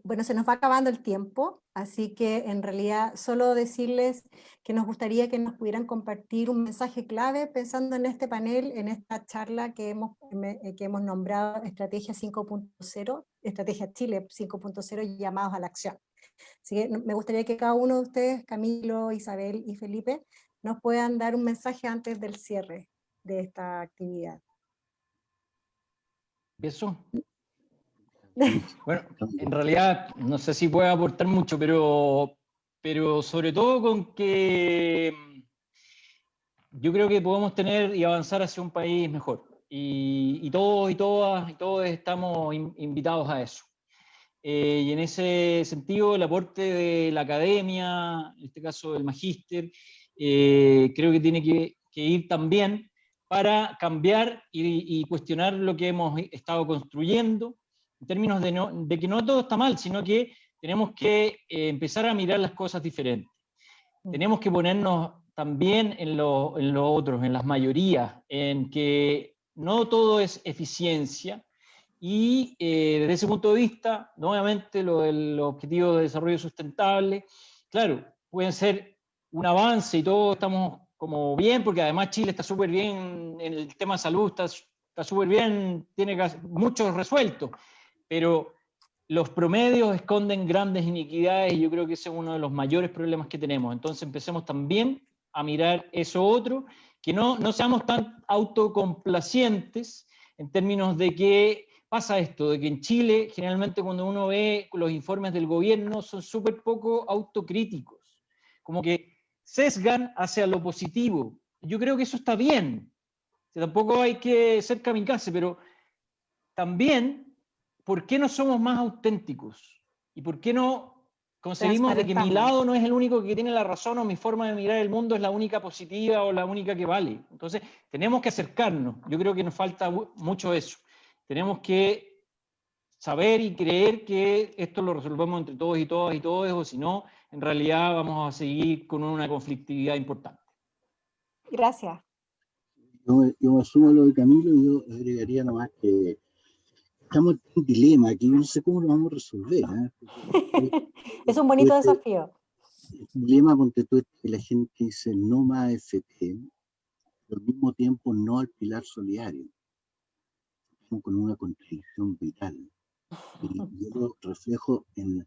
Bueno, se nos va acabando el tiempo, así que en realidad solo decirles que nos gustaría que nos pudieran compartir un mensaje clave pensando en este panel, en esta charla que hemos nombrado Estrategia 5.0, Estrategia Chile 5.0 y llamados a la acción. Así que me gustaría que cada uno de ustedes, Camilo, Isabel y Felipe, nos puedan dar un mensaje antes del cierre de esta actividad. ¿Empiezo? Bueno, en realidad no sé si puedo aportar mucho, pero sobre todo con que yo creo que podemos tener y avanzar hacia un país mejor. Y todos y todas y todos estamos invitados a eso. Y en ese sentido, el aporte de la academia, en este caso del magíster, creo que tiene que ir también para cambiar y cuestionar lo que hemos estado construyendo, en términos de que no todo está mal, sino que tenemos que empezar a mirar las cosas diferentes. Tenemos que ponernos también en lo otros, en las mayorías, en que no todo es eficiencia, y desde ese punto de vista, nuevamente, lo del objetivo de desarrollo sustentable, claro, pueden ser un avance y todos estamos como bien, porque además Chile está súper bien en el tema de salud, está súper bien, tiene mucho resuelto, pero los promedios esconden grandes iniquidades y yo creo que ese es uno de los mayores problemas que tenemos. Entonces empecemos también a mirar eso otro, que no seamos tan autocomplacientes en términos de que pasa esto, de que en Chile generalmente cuando uno ve los informes del gobierno son súper poco autocríticos, como que sesgan hacia lo positivo. Yo creo que eso está bien, tampoco hay que ser kamikaze, pero también, ¿por qué no somos más auténticos? ¿Y por qué no conseguimos de que mi lado no es el único que tiene la razón o mi forma de mirar el mundo es la única positiva o la única que vale? Entonces, tenemos que acercarnos. Yo creo que nos falta mucho eso. Tenemos que saber y creer que esto lo resolvemos entre todos y todas y todos, o si no, en realidad vamos a seguir con una conflictividad importante. Gracias. Yo asumo lo de Camilo y yo agregaría nomás que estamos en un dilema aquí, yo no sé cómo lo vamos a resolver. Es un bonito desafío. El dilema, ponte tú, que la gente dice no más FP, pero al mismo tiempo no al pilar solidario. Estamos con una contradicción vital. Y yo lo reflejo en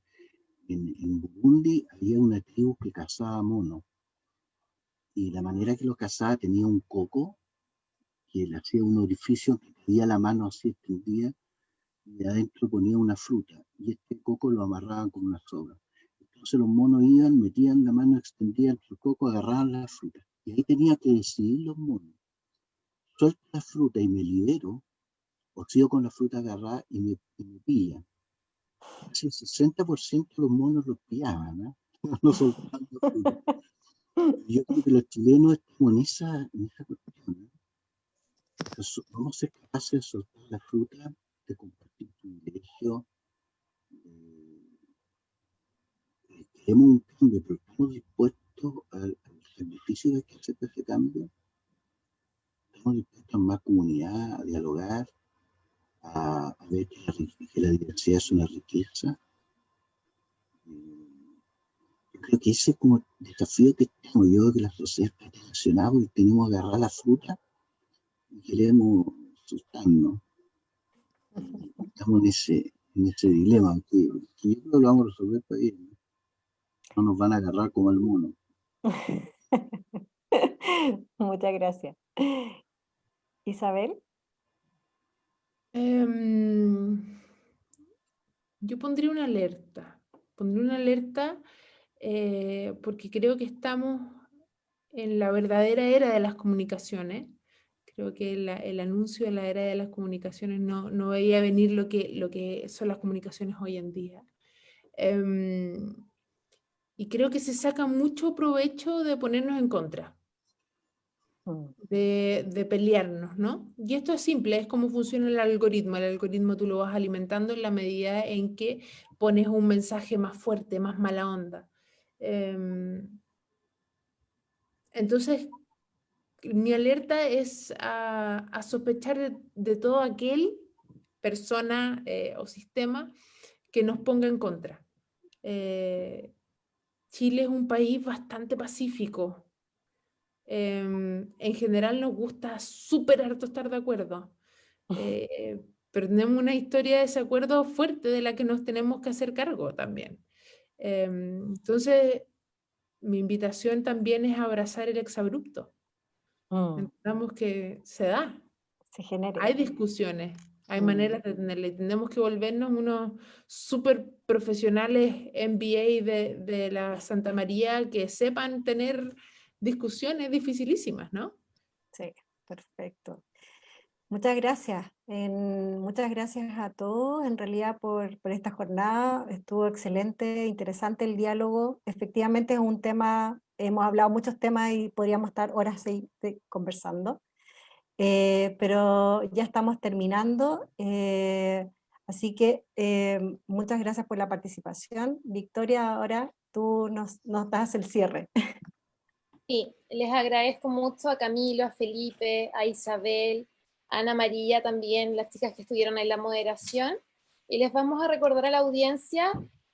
Burundi, había una tribu que cazaba monos. Y la manera que lo cazaba tenía un coco que le hacía un orificio que tenía la mano así extendida y adentro ponía una fruta y este coco lo amarraban con una soga. Entonces los monos iban, metían la mano extendida entre el coco, agarraban la fruta y ahí tenía que decidir los monos: suelto la fruta y me libero o sigo con la fruta agarrada y me pillan. Casi el 60% de los monos los pillaban, ¿eh? No soltaban la fruta. Y yo creo que los chilenos estamos en esa cuestión, ¿eh? Entonces, vamos a ser capaces de soltar la fruta, de compartir privilegio. Queremos un cambio, pero estamos dispuestos al sacrificio de que hacer ese cambio. Estamos dispuestos a más comunidad, a dialogar, a ver que la diversidad es una riqueza. Yo creo que ese es como el desafío que tengo yo, que la sociedad está tensionada y tenemos que agarrar la fruta y queremos asustarnos. Estamos en ese dilema, que yo creo que lo vamos a resolver para bien. No nos van a agarrar como al mono. Muchas gracias. Isabel. Yo pondría una alerta. porque creo que estamos en la verdadera era de las comunicaciones. Creo que el anuncio de la era de las comunicaciones no veía venir lo que son las comunicaciones hoy en día. Y creo que se saca mucho provecho de ponernos en contra, de pelearnos, ¿no? Y esto es simple, es como funciona el algoritmo. El algoritmo tú lo vas alimentando en la medida en que pones un mensaje más fuerte, más mala onda. Entonces, mi alerta es a sospechar de todo aquel persona o sistema que nos ponga en contra. Chile es un país bastante pacífico. En general nos gusta súper harto estar de acuerdo. Pero tenemos una historia de desacuerdo fuerte de la que nos tenemos que hacer cargo también. Entonces, mi invitación también es abrazar el exabrupto. Entendamos que se da. Se genere. Hay discusiones, hay maneras de tenerle. Tenemos que volvernos unos súper profesionales MBA de la Santa María que sepan tener discusiones dificilísimas, ¿no? Sí, perfecto. Muchas gracias. Muchas gracias a todos, en realidad, por esta jornada. Estuvo excelente, interesante el diálogo. Efectivamente es un tema, hemos hablado muchos temas y podríamos estar horas ahí conversando. Pero ya estamos terminando. Así que muchas gracias por la participación. Victoria, ahora tú nos das el cierre. Sí, les agradezco mucho a Camilo, a Felipe, a Isabel, a Ana María también, las chicas que estuvieron en la moderación. Y les vamos a recordar a la audiencia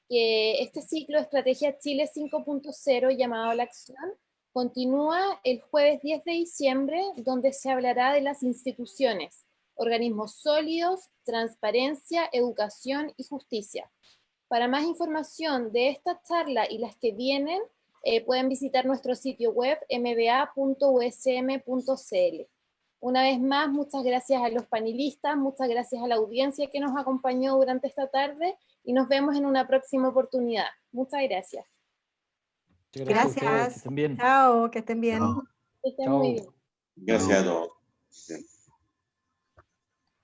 que este ciclo de Estrategia Chile 5.0 llamado a la acción continúa el jueves 10 de diciembre, donde se hablará de las instituciones, organismos sólidos, transparencia, educación y justicia. Para más información de esta charla y las que vienen, pueden visitar nuestro sitio web mba.usm.cl. Una vez más, muchas gracias a los panelistas, muchas gracias a la audiencia que nos acompañó durante esta tarde y nos vemos en una próxima oportunidad. Muchas gracias. Muchas gracias a ustedes, que Gracias. estén bien. Chao, que estén bien. Chao. Que estén Chao. muy bien. Gracias a todos.